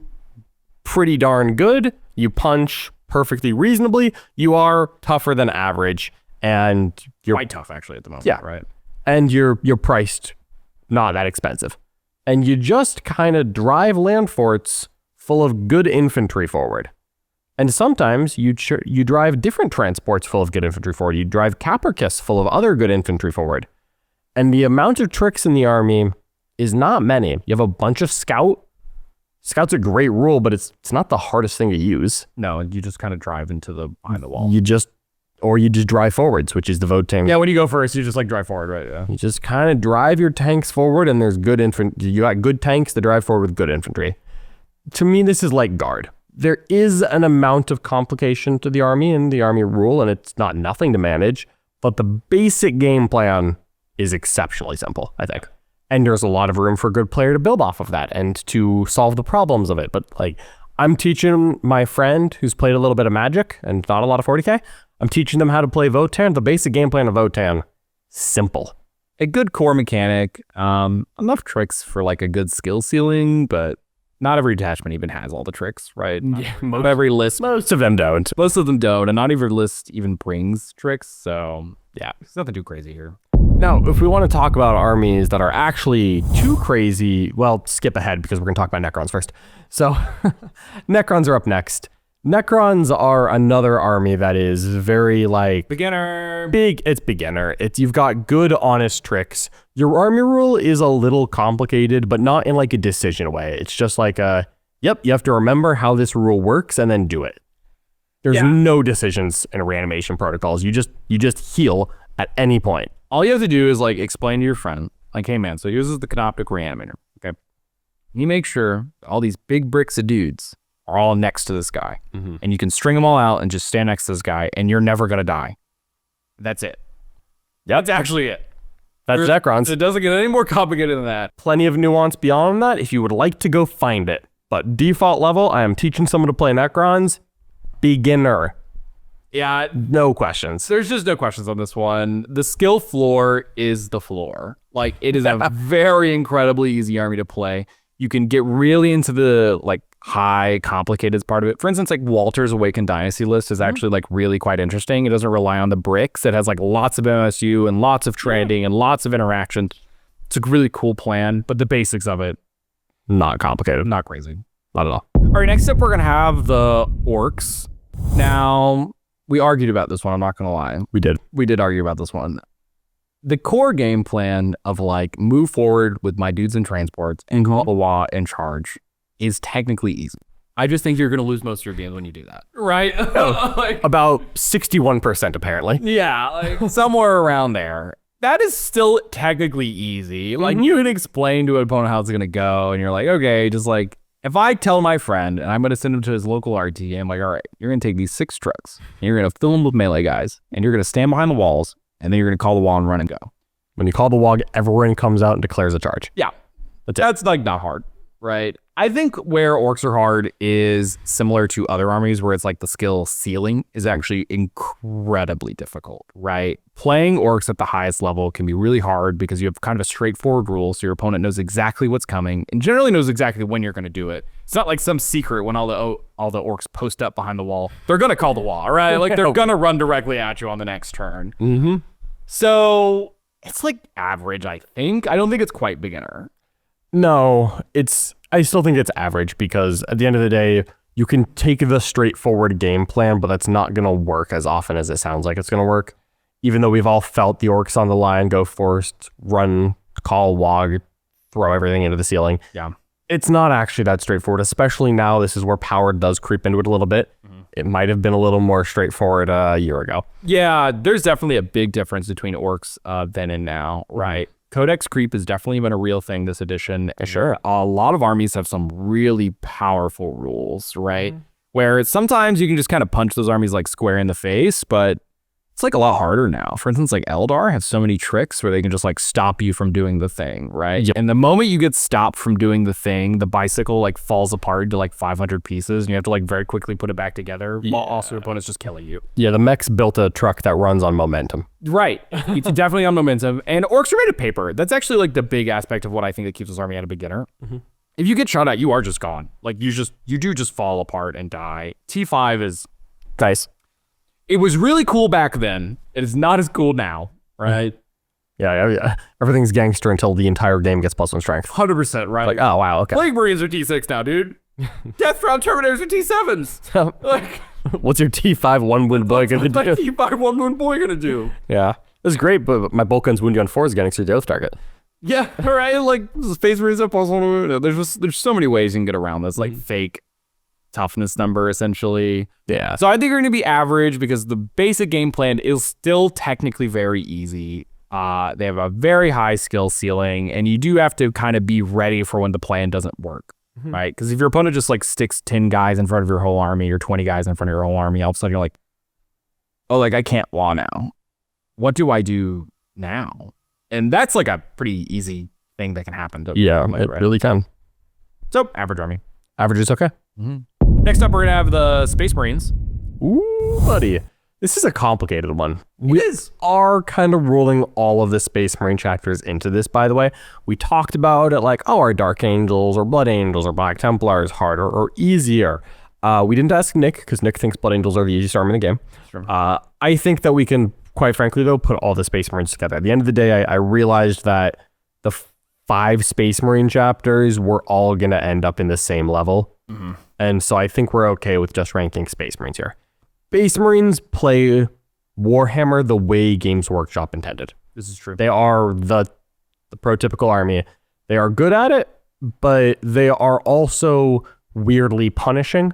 pretty darn good. You punch perfectly reasonably. You are tougher than average, and you're quite tough actually at the moment. Yeah. Right. And you're priced not that expensive. And you just kind of drive land forts full of good infantry forward. And sometimes you drive different transports full of good infantry forward. You drive Capricus full of other good infantry forward. And the amount of tricks in the army is not many. You have a bunch of scout. Scout's a great rule, but it's not the hardest thing to use. No, you just kind of drive into behind the wall. You just drive forwards, which is the Votann. Yeah, when you go first, you just like drive forward, right? Yeah. You just kind of drive your tanks forward, and there's good infantry. You got good tanks that drive forward with good infantry. To me, this is like Guard. There is an amount of complication to the army and the army rule, and it's not nothing to manage, but the basic game plan is exceptionally simple, I think. And there's a lot of room for a good player to build off of that and to solve the problems of it. But like, I'm teaching my friend who's played a little bit of Magic and not a lot of 40k, I'm teaching them how to play Votann. The basic game plan of Votann, simple. A good core mechanic, enough tricks for like a good skill ceiling, but not every detachment even has all the tricks, right? Yeah, Every list, most of them don't. most of them don't, and not every list even brings tricks. So yeah, there's nothing too crazy here. Now, if we want to talk about armies that are actually too crazy, well, skip ahead because we're going to talk about Necrons first. So, Necrons are up next. Necrons are another army that is very like Beginner. it's beginner. You've got good, honest tricks. Your army rule is a little complicated, but not in like a decision way. It's just like yep, you have to remember how this rule works and then do it. There's no decisions in reanimation protocols. You just heal at any point. All you have to do is like explain to your friend, like, hey man, so here's the Canoptic Reanimator, okay? You make sure all these big bricks of dudes are all next to this guy, and you can string them all out and just stand next to this guy, and you're never gonna die. That's it. That's actually it. That's Necrons. It doesn't get any more complicated than that. Plenty of nuance beyond that if you would like to go find it. But default level, I am teaching someone to play Necrons, beginner. Yeah, No questions. there's just no questions on this one. The skill floor is the floor. Like, it is a very incredibly easy army to play. You can get really into the like high complicated part of it. For instance, like Walter's Awakened Dynasty list is actually like really quite interesting. It doesn't rely on the bricks. It has like lots of MSU and lots of trading and lots of interaction. It's a really cool plan, but the basics of it, Not complicated. not crazy. Not at all. All right, next up, we're going to have the Orks. Now, we argued about this one. I'm not going to lie. We did. We did argue about this one. The core game plan of like move forward with my dudes in transports and call the wah and charge is technically easy. I just think you're going to lose most of your games when you do that. Right? Like, About 61% apparently. yeah, like somewhere around there. That is still technically easy. Like you can explain to an opponent how it's going to go and you're like, okay, just like if I tell my friend and I'm going to send him to his local RT, I'm like, all right, you're going to take these 6 trucks and you're going to fill them with melee guys and you're going to stand behind the walls and then you're going to call the wall and run and go. When you call the wog, everyone comes out and declares a charge. Yeah. That's like not hard, right? I think where Orks are hard is similar to other armies where it's like the skill ceiling is actually incredibly difficult, right? Playing Orks at the highest level can be really hard because you have kind of a straightforward rule, so your opponent knows exactly what's coming and generally knows exactly when you're going to do it. It's not like some secret when all the Orks post up behind the wall. They're going to call the wall, right? Like they're going to run directly at you on the next turn. Mm-hmm. So it's like average, I think. I don't think it's quite beginner. No, I still think it's average because at the end of the day, you can take the straightforward game plan, but that's not going to work as often as it sounds like it's going to work. Even though we've all felt the Orks on the line, go first, run, call, wog, throw everything into the ceiling. Yeah. It's not actually that straightforward, especially now. This is where power does creep into it a little bit. It might have been a little more straightforward a year ago. Yeah, there's definitely a big difference between Orks then and now, right? Codex creep has definitely been a real thing this edition. Sure. A lot of armies have some really powerful rules, right? Where sometimes you can just kind of punch those armies like square in the face, but it's like a lot harder now. For instance, like Aeldari have so many tricks where they can just like stop you from doing the thing, right? Yep. And the moment you get stopped from doing the thing, the bicycle like falls apart into like 500 pieces and you have to like very quickly put it back together while also your opponent's just killing you. Yeah, the mechs built a truck that runs on momentum. Right. It's definitely on momentum. And Orks are made of paper. That's actually like the big aspect of what I think that keeps this army at a beginner. If you get shot at, you are just gone. Like you do just fall apart and die. T5 is Nice. It was really cool back then. It is not as cool now, right? Yeah. Everything's gangster until the entire game gets +1 strength. 100%, right? Like, oh, wow, okay. Plague Marines are T6 now, dude. Death Round Terminators are T7s. Like, What's your T5 one-wound boy gonna what's my do? T5 one-wound boy gonna do? Yeah. This is great, but my bolt guns wound you on 4s getting to the oath target. Yeah, all right. Like, Phase Marines are possible. There's so many ways you can get around this, like fake toughness number, essentially. Yeah. So I think we're going to be average because the basic game plan is still technically very easy. They have a very high skill ceiling, and you do have to kind of be ready for when the plan doesn't work, right? Because if your opponent just like sticks 10 guys in front of your whole army or 20 guys in front of your whole army, all of a sudden you're like, oh, like I can't wah now. What do I do now? And that's like a pretty easy thing that can happen to Yeah, like, it really can. So average army. Average is okay. Next up, we're gonna have the Space Marines. Ooh, buddy. This is a complicated one. We are kind of rolling all of the Space Marine chapters into this, by the way. We talked about it like, oh, are Dark Angels or Blood Angels or Black Templars harder or easier? We didn't ask Nick because Nick thinks Blood Angels are the easiest army in the game. Sure. I think that we can, quite frankly, though, put all the Space Marines together. At the end of the day, I realized that the 5 Space Marine chapters were all going to end up in the same level. And so I think we're okay with just ranking Space Marines here. Space Marines play Warhammer the way Games Workshop intended. This is true. They are the prototypical army. They are good at it, but they are also weirdly punishing,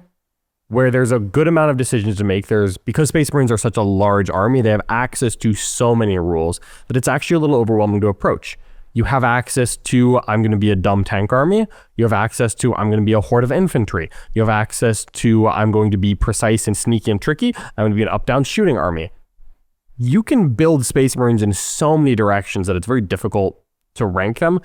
where there's a good amount of decisions to make. Because Space Marines are such a large army, they have access to so many rules that it's actually a little overwhelming to approach. You have access to, I'm going to be a dumb tank army. You have access to, I'm going to be a horde of infantry. You have access to, I'm going to be precise and sneaky and tricky. I'm going to be an up-down shooting army. You can build Space Marines in so many directions that it's very difficult to rank them.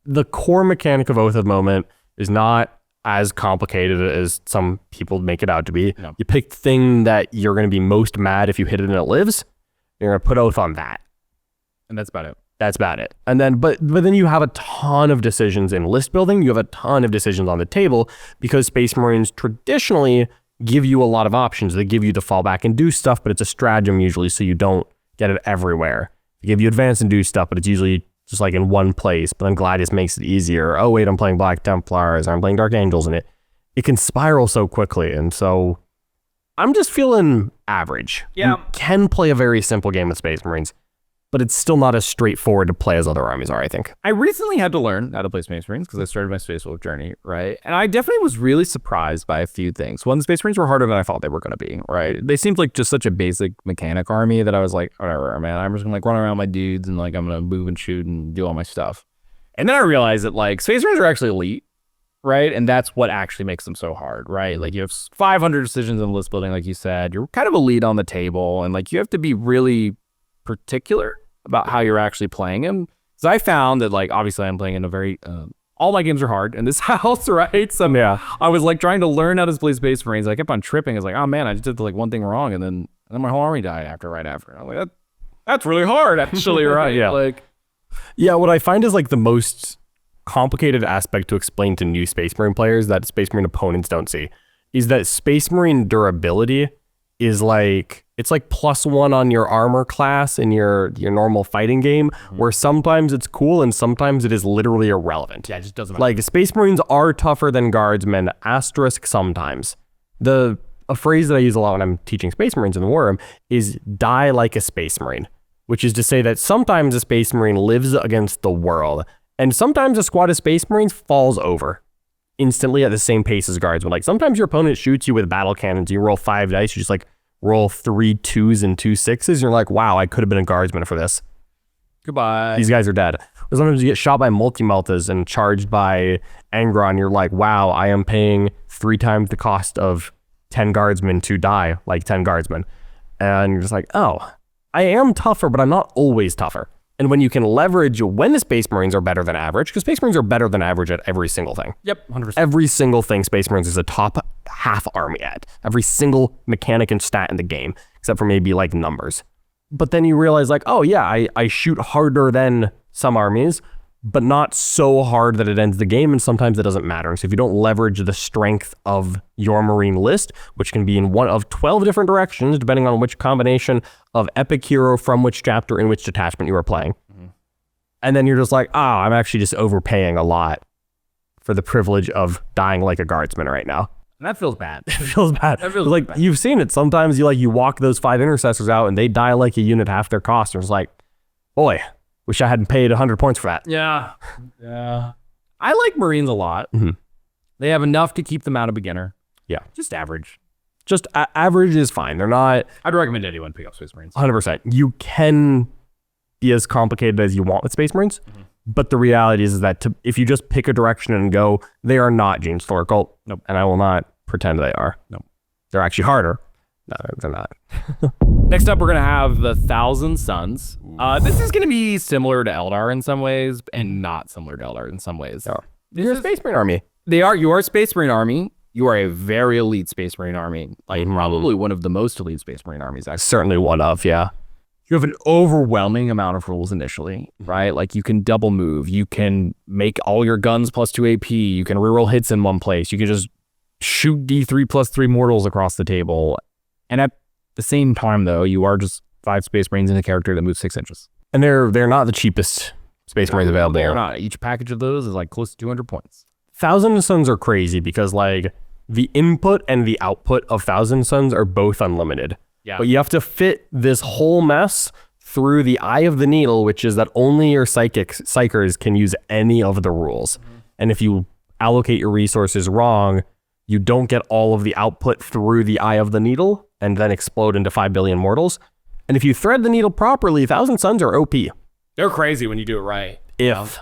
The core mechanic of Oath of Moment is not as complicated as some people make it out to be. No. You pick the thing that you're going to be most mad if you hit it and it lives. You're going to put Oath on that. And that's about it. That's about it. And then, but then you have a ton of decisions in list building. You have a ton of decisions on the table because Space Marines traditionally give you a lot of options. They give you the fall back and do stuff, but it's a stratagem usually, so you don't get it everywhere. They give you advance and do stuff, but it's usually just like in one place. But then Gladius makes it easier. Oh wait, I'm playing Black Templars, or I'm playing Dark Angels, and it can spiral so quickly. And so I'm just feeling average. Yeah. You can play a very simple game with Space Marines, but it's still not as straightforward to play as other armies are, I think. I recently had to learn how to play Space Marines because I started my Space Wolf journey, right? And I definitely was really surprised by a few things. One, the Space Marines were harder than I thought they were going to be, right? They seemed like just such a basic mechanic army that I was like, whatever, man. I'm just going to like run around my dudes and like I'm going to move and shoot and do all my stuff. And then I realized that like Space Marines are actually elite, right? And that's what actually makes them so hard, right? Like you have 500 decisions in list building, like you said. You're kind of elite on the table, and like you have to be really particular about how you're actually playing him. Because I found that like obviously I'm playing in a very all my games are hard in this house, right? So Yeah. I was like trying to learn how to play Space Marines. I kept on tripping. I was like, oh man, I just did like one thing wrong, and then my whole army died right after. I was like, that's really hard, actually, right? Yeah. Like, Yeah, what I find is like the most complicated aspect to explain to new Space Marine players that Space Marine opponents don't see is that Space Marine durability is like, it's like +1 on your armor class in your normal fighting game, where sometimes it's cool and sometimes it is literally irrelevant. yeah, it just doesn't matter. Like Space Marines are tougher than guardsmen, asterisk sometimes. A phrase that I use a lot when I'm teaching Space Marines in the War Room is die like a Space Marine, which is to say that sometimes a Space Marine lives against the world, and sometimes a squad of Space Marines falls over instantly at the same pace as guardsmen. Like sometimes your opponent shoots you with battle cannons, you roll 5 dice, you just like roll 3 2s and 2 6s, and you're like, wow, I could have been a guardsman for this. Goodbye. These guys are dead. Or sometimes you get shot by multi-meltas and charged by Angron, you're like, wow, I am paying 3 times the cost of 10 guardsmen to die like 10 guardsmen. And you're just like, oh, I am tougher, but I'm not always tougher. And when you can leverage when the Space Marines are better than average, because Space Marines are better than average at every single thing. Yep, 100%. Every single thing Space Marines is a top half army at. Every single mechanic and stat in the game, except for maybe like numbers. But then you realize like, oh yeah, I shoot harder than some armies, but not so hard that it ends the game, and sometimes it doesn't matter. So if you don't leverage the strength of your Marine list, which can be in one of 12 different directions, depending on which combination of epic hero from which chapter in which detachment you are playing. And then you're just like, oh, I'm actually just overpaying a lot for the privilege of dying like a guardsman right now. And that feels bad. It feels bad. That feels like bad. You've seen it. Sometimes you walk those 5 intercessors out and they die like a unit half their cost. And it's like, boy, wish I hadn't paid 100 points for that. Yeah. Yeah. I like Marines a lot. Mm-hmm. They have enough to keep them out of beginner. Yeah. Just average. Just average is fine. They're not I'd recommend anyone pick up Space Marines. 100%. You can be as complicated as you want with Space Marines, but the reality is that if you just pick a direction and go, they are not Genestealer Cult. Nope. And I will not pretend they are. Nope. They're actually harder. No, they're not. Next up, we're going to have the Thousand Suns. This is going to be similar to Eldar in some ways and not similar to Eldar in some ways. Oh. You're a Space Marine army. You are a Space Marine army. You are a very elite Space Marine army. Like probably one of the most elite Space Marine armies, actually. Certainly one of, yeah. You have an overwhelming amount of rules initially, right? Like you can double move. You can make all your guns +2 AP. You can reroll hits in one place. You can just shoot D3+3 mortals across the table. And at the same time, though, you are just 5 Space Marines in a character that moves 6 inches. And they're not the cheapest Space Marines available. They're not. Each package of those is like close to 200 points. Thousand Suns are crazy because like the input and the output of Thousand Suns are both unlimited. Yeah. But you have to fit this whole mess through the eye of the needle, which is that only your psychers can use any of the rules. And if you allocate your resources wrong, you don't get all of the output through the eye of the needle and then explode into 5 billion mortals. And if you thread the needle properly, Thousand Suns are OP. They're crazy when you do it right. If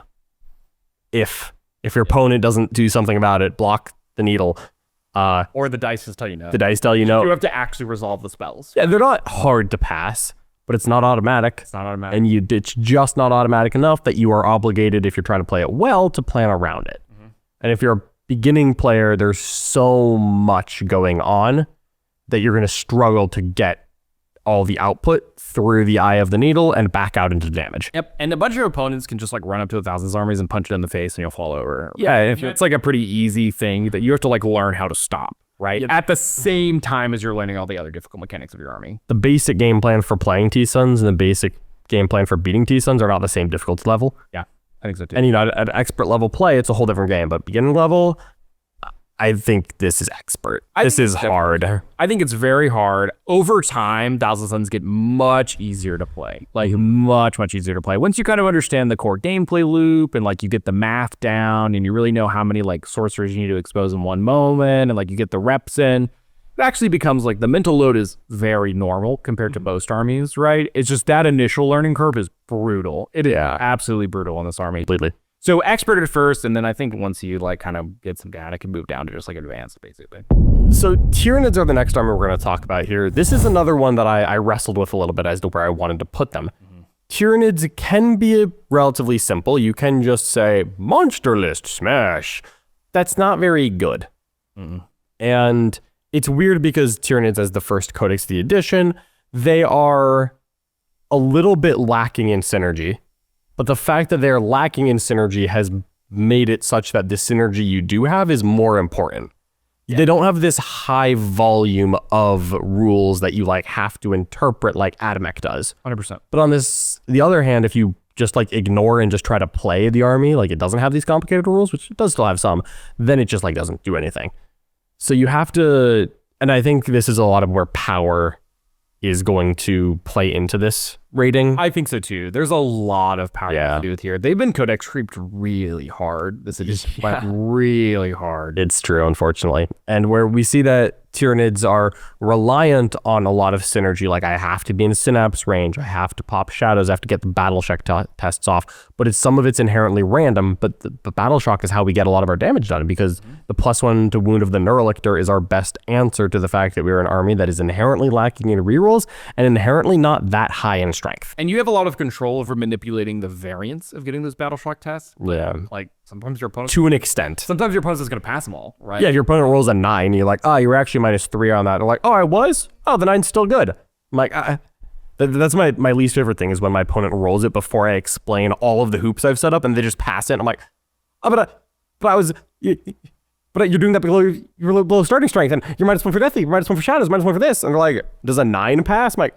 your opponent doesn't do something about it, block the needle. Or the dice just tell you no. The dice tell you no. You have to actually resolve the spells. Yeah, they're not hard to pass, but it's not automatic. It's not automatic. And it's just not automatic enough that you are obligated, if you're trying to play it well, to plan around it. And if you're a beginning player, there's so much going on that you're going to struggle to get all the output through the eye of the needle and back out into damage. Yep, and a bunch of opponents can just like run up to 1,000 armies and punch it in the face and you'll fall over. Yeah, It's like a pretty easy thing that you have to like learn how to stop, right? Yep. At the same time as you're learning all the other difficult mechanics of your army. The basic game plan for playing T-Suns and the basic game plan for beating T-Suns are not the same difficulty level. Yeah, I think so too. And at expert level play, it's a whole different game. But beginning level, I think this is expert. This is hard. I think it's very hard. Over time, Thousand Suns get much easier to play. Like much, much easier to play. Once you kind of understand the core gameplay loop and like you get the math down and you really know how many like sorcerers you need to expose in one moment and like you get the reps in, it actually becomes like the mental load is very normal compared to most armies, right? It's just that initial learning curve is brutal. It is absolutely brutal on this army. Completely. So expert at first, and then I think once you like kind of get some data, it can move down to just like advanced, basically. So Tyranids are the next army we're going to talk about here. This is another one that I wrestled with a little bit as to where I wanted to put them. Tyranids can be relatively simple. You can just say, monster list smash. That's not very good. And it's weird because Tyranids, as the first Codex of the edition, they are a little bit lacking in synergy. But the fact that they're lacking in synergy has made it such that the synergy you do have is more important. They don't have this high volume of rules that you like have to interpret like Adamec does. 100%. But on the other hand, if you just like ignore and just try to play the army, like it doesn't have these complicated rules, which it does still have some, then it just like doesn't do anything. So you have to, and I think this is a lot of where power is going to play into this rating. I think so too. There's a lot of power to do with here. They've been codex creeped really hard. This edition went really hard. It's true, unfortunately. And where we see that Tyranids are reliant on a lot of synergy, like I have to be in synapse range, I have to pop shadows, I have to get the battle shock tests off, but some of it's inherently random, but the battle shock is how we get a lot of our damage done, because the +1 to wound of the Neurolictor is our best answer to the fact that we're an army that is inherently lacking in rerolls and inherently not that high in strength. And you have a lot of control over manipulating the variance of getting those battle shock tests. Yeah. Like sometimes your opponent, to an extent. Sometimes your opponent's just going to pass them all, right? Yeah, if your opponent rolls a 9, you're like, oh, you were actually -3 on that. They're like, oh, I was? Oh, the 9's still good. I'm like, that's my least favorite thing is when my opponent rolls it before I explain all of the hoops I've set up and they just pass it. And I'm like, oh, but you're doing that below starting strength and you're -1 for death, you're -1 for shadows, -1 for this. And they're like, does a 9 pass? I'm like,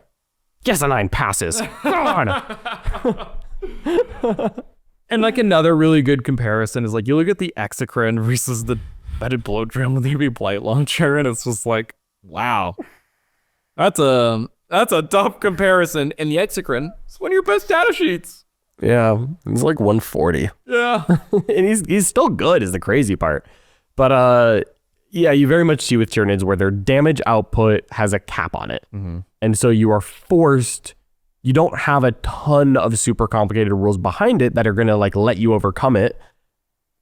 yes, a 9 passes. God. And like another really good comparison is like you look at the Exocrine versus the Bedded Blow Drill with the UV Blight Launcher, and it's just like, wow, that's a tough comparison. And the Exocrine is one of your best data sheets. Yeah, he's like 140. Yeah, and he's still good is the crazy part. But yeah, you very much see with Tyranids where their damage output has a cap on it, and so you are forced. You don't have a ton of super complicated rules behind it that are going to like let you overcome it,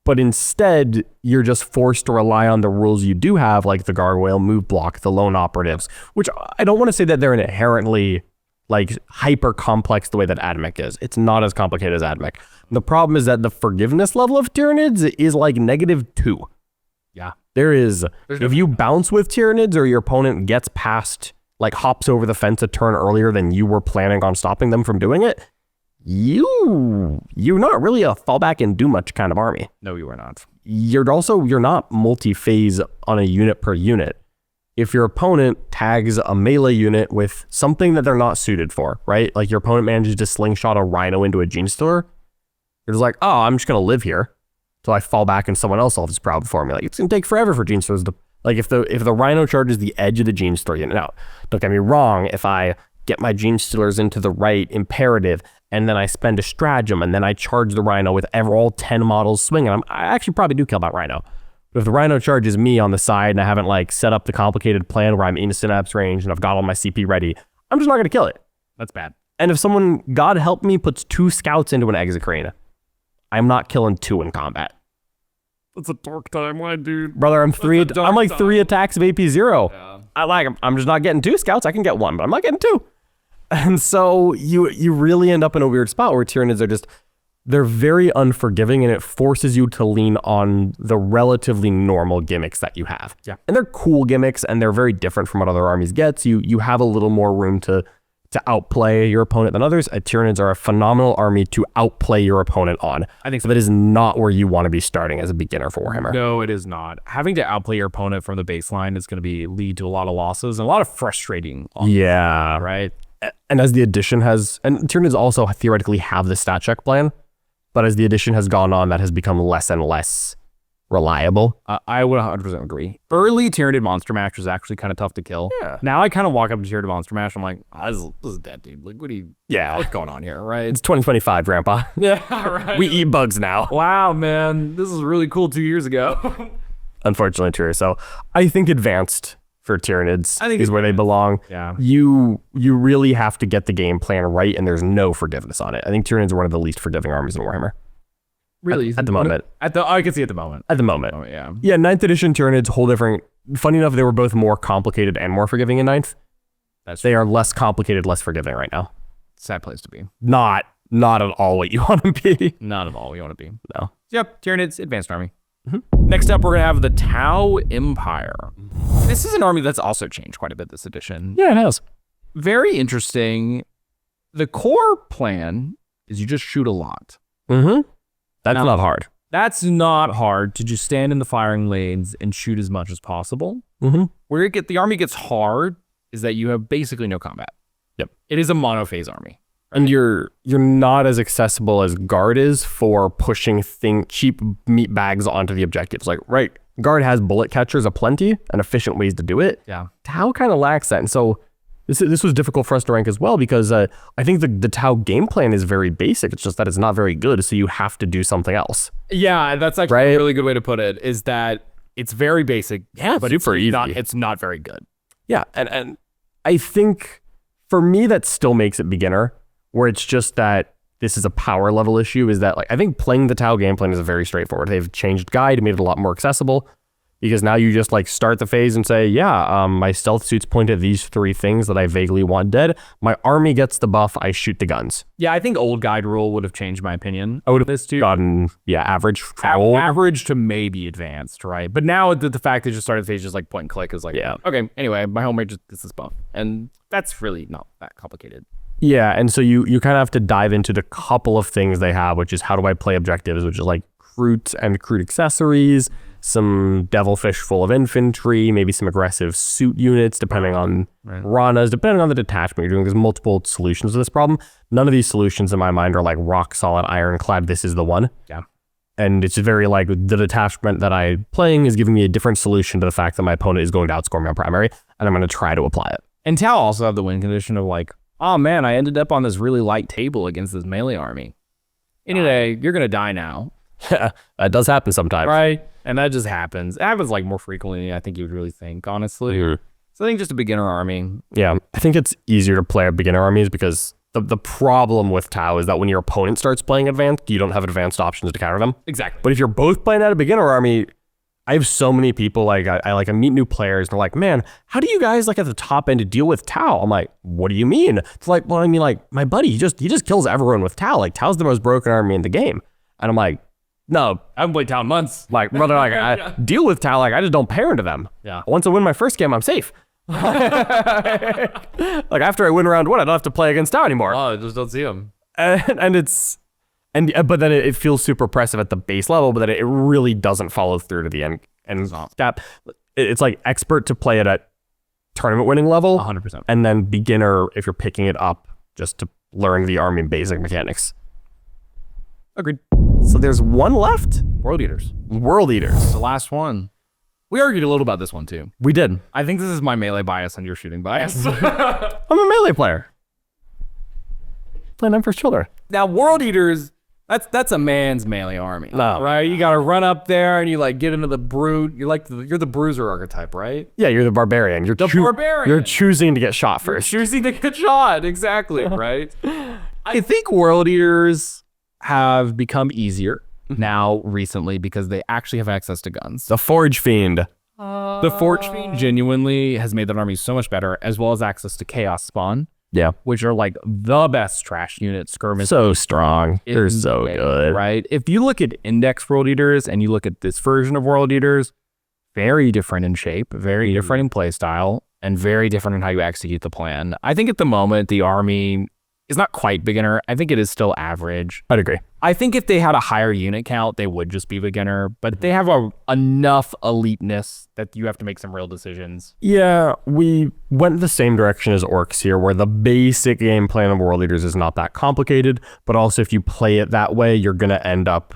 But instead, you're just forced to rely on the rules you do have, like the gargoyle, move block, the lone operatives, which I don't want to say that they're inherently like hyper complex the way that Admech is. It's not as complicated as Admech. The problem is that the forgiveness level of Tyranids is like -2. Yeah. If you bounce with Tyranids or your opponent gets past, like hops over the fence a turn earlier than you were planning on stopping them from doing it, you're not really a fallback and do much kind of army. No, you are not. You're not multi-phase on a unit per unit. If your opponent tags a melee unit with something that they're not suited for, right? Like your opponent manages to slingshot a rhino into a Genestealer, you're just like, oh, I'm just going to live here till I fall back and someone else solves this problem for me. Like, it's going to take forever for Genestealers to, like, if the rhino charges the edge of the Genestealer unit. Now, don't get me wrong, if I get my Genestealers into the right imperative, and then I spend a stratagem, and then I charge the rhino with all 10 models swinging, I actually probably do kill that rhino. But if the rhino charges me on the side and I haven't like set up the complicated plan where I'm in synapse range and I've got all my CP ready, I'm just not going to kill it. That's bad. And if someone, God help me, puts 2 scouts into an execrane, I'm not killing 2 in combat. That's a dark timeline, dude. Brother, I'm like 3 attacks of AP0. Yeah. I'm just not getting 2 scouts. I can get 1, but I'm not getting 2. And so you really end up in a weird spot where Tyranids are they're very unforgiving, and it forces you to lean on the relatively normal gimmicks that you have. Yeah. And they're cool gimmicks, and they're very different from what other armies get. So you have a little more room to outplay your opponent than others. Tyranids are a phenomenal army to outplay your opponent on. I think so. That is not where you want to be starting as a beginner for Warhammer. No, it is not. Having to outplay your opponent from the baseline is going to lead to a lot of losses and a lot of frustrating losses, Yeah. right? And as the edition has, and Tyranids also theoretically have the stat check plan, but as the edition has gone on, that has become less and less reliable. I would 100% agree. Early Tyranid Monster Mash was actually kind of tough to kill. Yeah. Now I kind of walk up to Tyranid Monster Mash, I'm like, this is dead, dude. Like, Yeah. what's going on here, right? It's 2025, Grandpa. Yeah, right. We eat bugs now. Wow, man. This is really cool 2 years ago. Unfortunately true. So I think advanced for Tyranids is where they belong. Yeah. You really have to get the game plan right, and there's no forgiveness on it. I think Tyranids are one of the least forgiving armies in Warhammer. Really? At the moment. I can see at the moment. At the moment. Oh, yeah. Yeah, 9th edition Tyranids, whole different. Funny enough, they were both more complicated and more forgiving in 9th. They are less complicated, less forgiving right now. Sad place to be. Not at all what you want to be. Not at all what you want to be. No. Yep, Tyranids, advanced army. Next up, we're going to have the Tau Empire. This is an army that's also changed quite a bit this edition. Yeah, it has. Very interesting. The core plan is you just shoot a lot. Mm-hmm. That's not hard. That's not hard to just stand in the firing lanes and shoot as much as possible. Mm-hmm. Where the army gets hard is that you have basically no combat. Yep. It is a monophase army. And you're not as accessible as Guard is for pushing cheap meat bags onto the objectives. Like, right, Guard has bullet catchers aplenty and efficient ways to do it. Yeah. Tau kind of lacks that. And so this was difficult for us to rank as well because I think the Tau game plan is very basic. It's just that it's not very good, so you have to do something else. Yeah, that's actually a really good way to put it, is that it's very basic. Yeah, but super easy. It's not very good. Yeah, and I think for me that still makes it beginner, where it's just that this is a power level issue, is that like I think playing the Tau game plan is very straightforward. They've changed guide, made it a lot more accessible, because now you just like start the phase and say, my stealth suits point at these 3 things that I vaguely want dead. My army gets the buff, I shoot the guns. Yeah, I think old guide rule would have changed my opinion. I would have gotten, average. Average to maybe advanced, right? But now the fact that you just started the phase just like point and click is like, okay, anyway, my home rate just gets this buff. And that's really not that complicated. Yeah, and so you kind of have to dive into the couple of things they have, which is how do I play objectives, which is like Crute and Crute accessories, some Devilfish full of infantry, maybe some aggressive suit units, depending on Ranas, depending on the detachment you're doing. There's multiple solutions to this problem. None of these solutions in my mind are like rock solid, ironclad, this is the one. Yeah. And it's very like the detachment that I'm playing is giving me a different solution to the fact that my opponent is going to outscore me on primary, and I'm going to try to apply it. And Tau also have the win condition of like, oh man, I ended up on this really light table against this melee army. Anyway, you're going to die now. That does happen sometimes. Right. And that just happens. It happens like more frequently than I think you would really think, honestly. So I think just a beginner army. Yeah. I think it's easier to play beginner armies because The problem with Tau is that when your opponent starts playing advanced, you don't have advanced options to counter them. Exactly. But if you're both playing at a beginner army, I have so many people, like, I meet new players, and they're like, man, how do you guys, like, at the top end to deal with Tau? I'm like, what do you mean? It's like, well, I mean, like, my buddy, he just kills everyone with Tau. Like, Tau's the most broken army in the game. And I'm like, no, I haven't played Tau in months. like, brother, like, I deal with Tau, like, I just don't pair into them. Yeah. Once I win my first game, I'm safe. Like, after I win round 1, I don't have to play against Tau anymore. Oh, I just don't see him. But then it feels super oppressive at the base level, but then it really doesn't follow through to the end step. It's like expert to play it at tournament winning level, 100%. and then beginner if you're picking it up just to learn the army basic mechanics. Agreed. So there's one left. World Eaters. World Eaters. The last one. We argued a little about this one too. We did. I think this is my melee bias and your shooting bias. I'm a melee player. Playing Emperor's Children. Now, World Eaters, that's a man's melee army. No. Right? You got to run up there and you like get into the brute. You're the bruiser archetype, right? Yeah, you're the barbarian. You're the barbarian. You're choosing to get shot first. Choosing to get shot, exactly, right? I think World Eaters have become easier now recently because they actually have access to guns. The Forge Fiend. The Forge Fiend genuinely has made that army so much better, as well as access to Chaos Spawn, Yeah. which are like the best trash unit skirmish. So strong. They're so good. Right? If you look at Index World Eaters and you look at this version of World Eaters, very different in shape, very different in play style, and very different in how you execute the plan. I think at the moment, the army is not quite beginner. I think it is still average. I'd agree. I think if they had a higher unit count, they would just be beginner, but they have enough eliteness that you have to make some real decisions. Yeah, we went the same direction as Orks here, where the basic game plan of World Eaters is not that complicated, but also if you play it that way, you're going to end up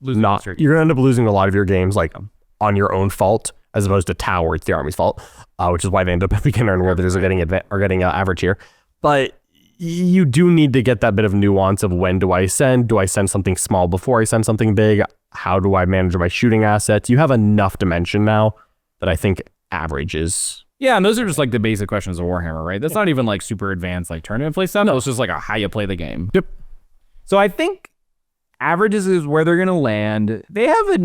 you're going to end up losing a lot of your games like on your own fault, as opposed to Tau, where it's the army's fault, which is why they end up at beginner and World Eaters are getting average here. But you do need to get that bit of nuance of when do I send? Do I send something small before I send something big? How do I manage my shooting assets? You have enough dimension now that I think average is. Yeah, and those are just like the basic questions of Warhammer, right? That's not even like super advanced like tournament play stuff. No, it's just like how you play the game. Yep. So I think averages is where they're going to land. They have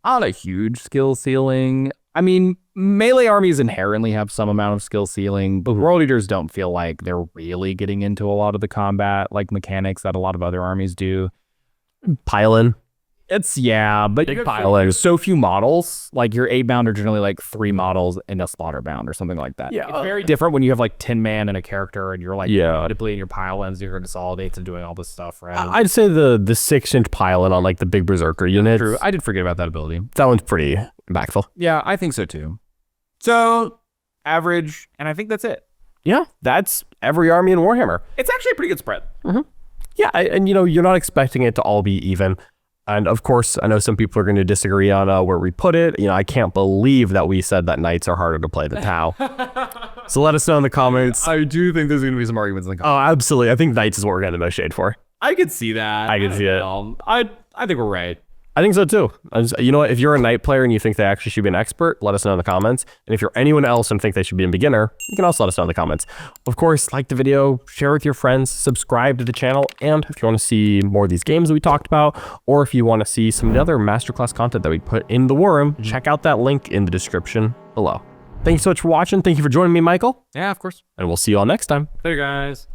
not a huge skill ceiling. I mean, melee armies inherently have some amount of skill ceiling, but World Eaters don't feel like they're really getting into a lot of the combat like mechanics that a lot of other armies do. Pile-in. But Big pile-in. So few models. Like your 8-bound are generally like 3 models in a slaughter bound or something like that. Yeah. It's very different when you have like 10 man and a character and you're like depleting your pile-ins, you're consolidates and doing all this stuff, right? I'd say the 6-inch pile-in on like the big Berserker unit. True. I did forget about that ability. That one's pretty impactful. Yeah, I think so too. So average, and I think that's it. Yeah, that's every army in Warhammer. It's actually a pretty good spread. Yeah, and you know, you're not expecting it to all be even. And of course, I know some people are going to disagree on where we put it. You know, I can't believe that we said that Knights are harder to play than Tau. So let us know in the comments. I do think there's going to be some arguments in the comments. Oh, absolutely. I think Knights is what we're getting the most shade for. I could see that. I could see it. I think we're right. I think so too. You know what? If you're a Knight player and you think they actually should be an expert, let us know in the comments. And if you're anyone else and think they should be a beginner, you can also let us know in the comments. Of course, like the video, share with your friends, subscribe to the channel, and if you want to see more of these games that we talked about, or if you want to see some of the other masterclass content that we put in the War Room, check out that link in the description below. Thank you so much for watching. Thank you for joining me, Michael. Yeah, of course. And we'll see you all next time. Later, guys.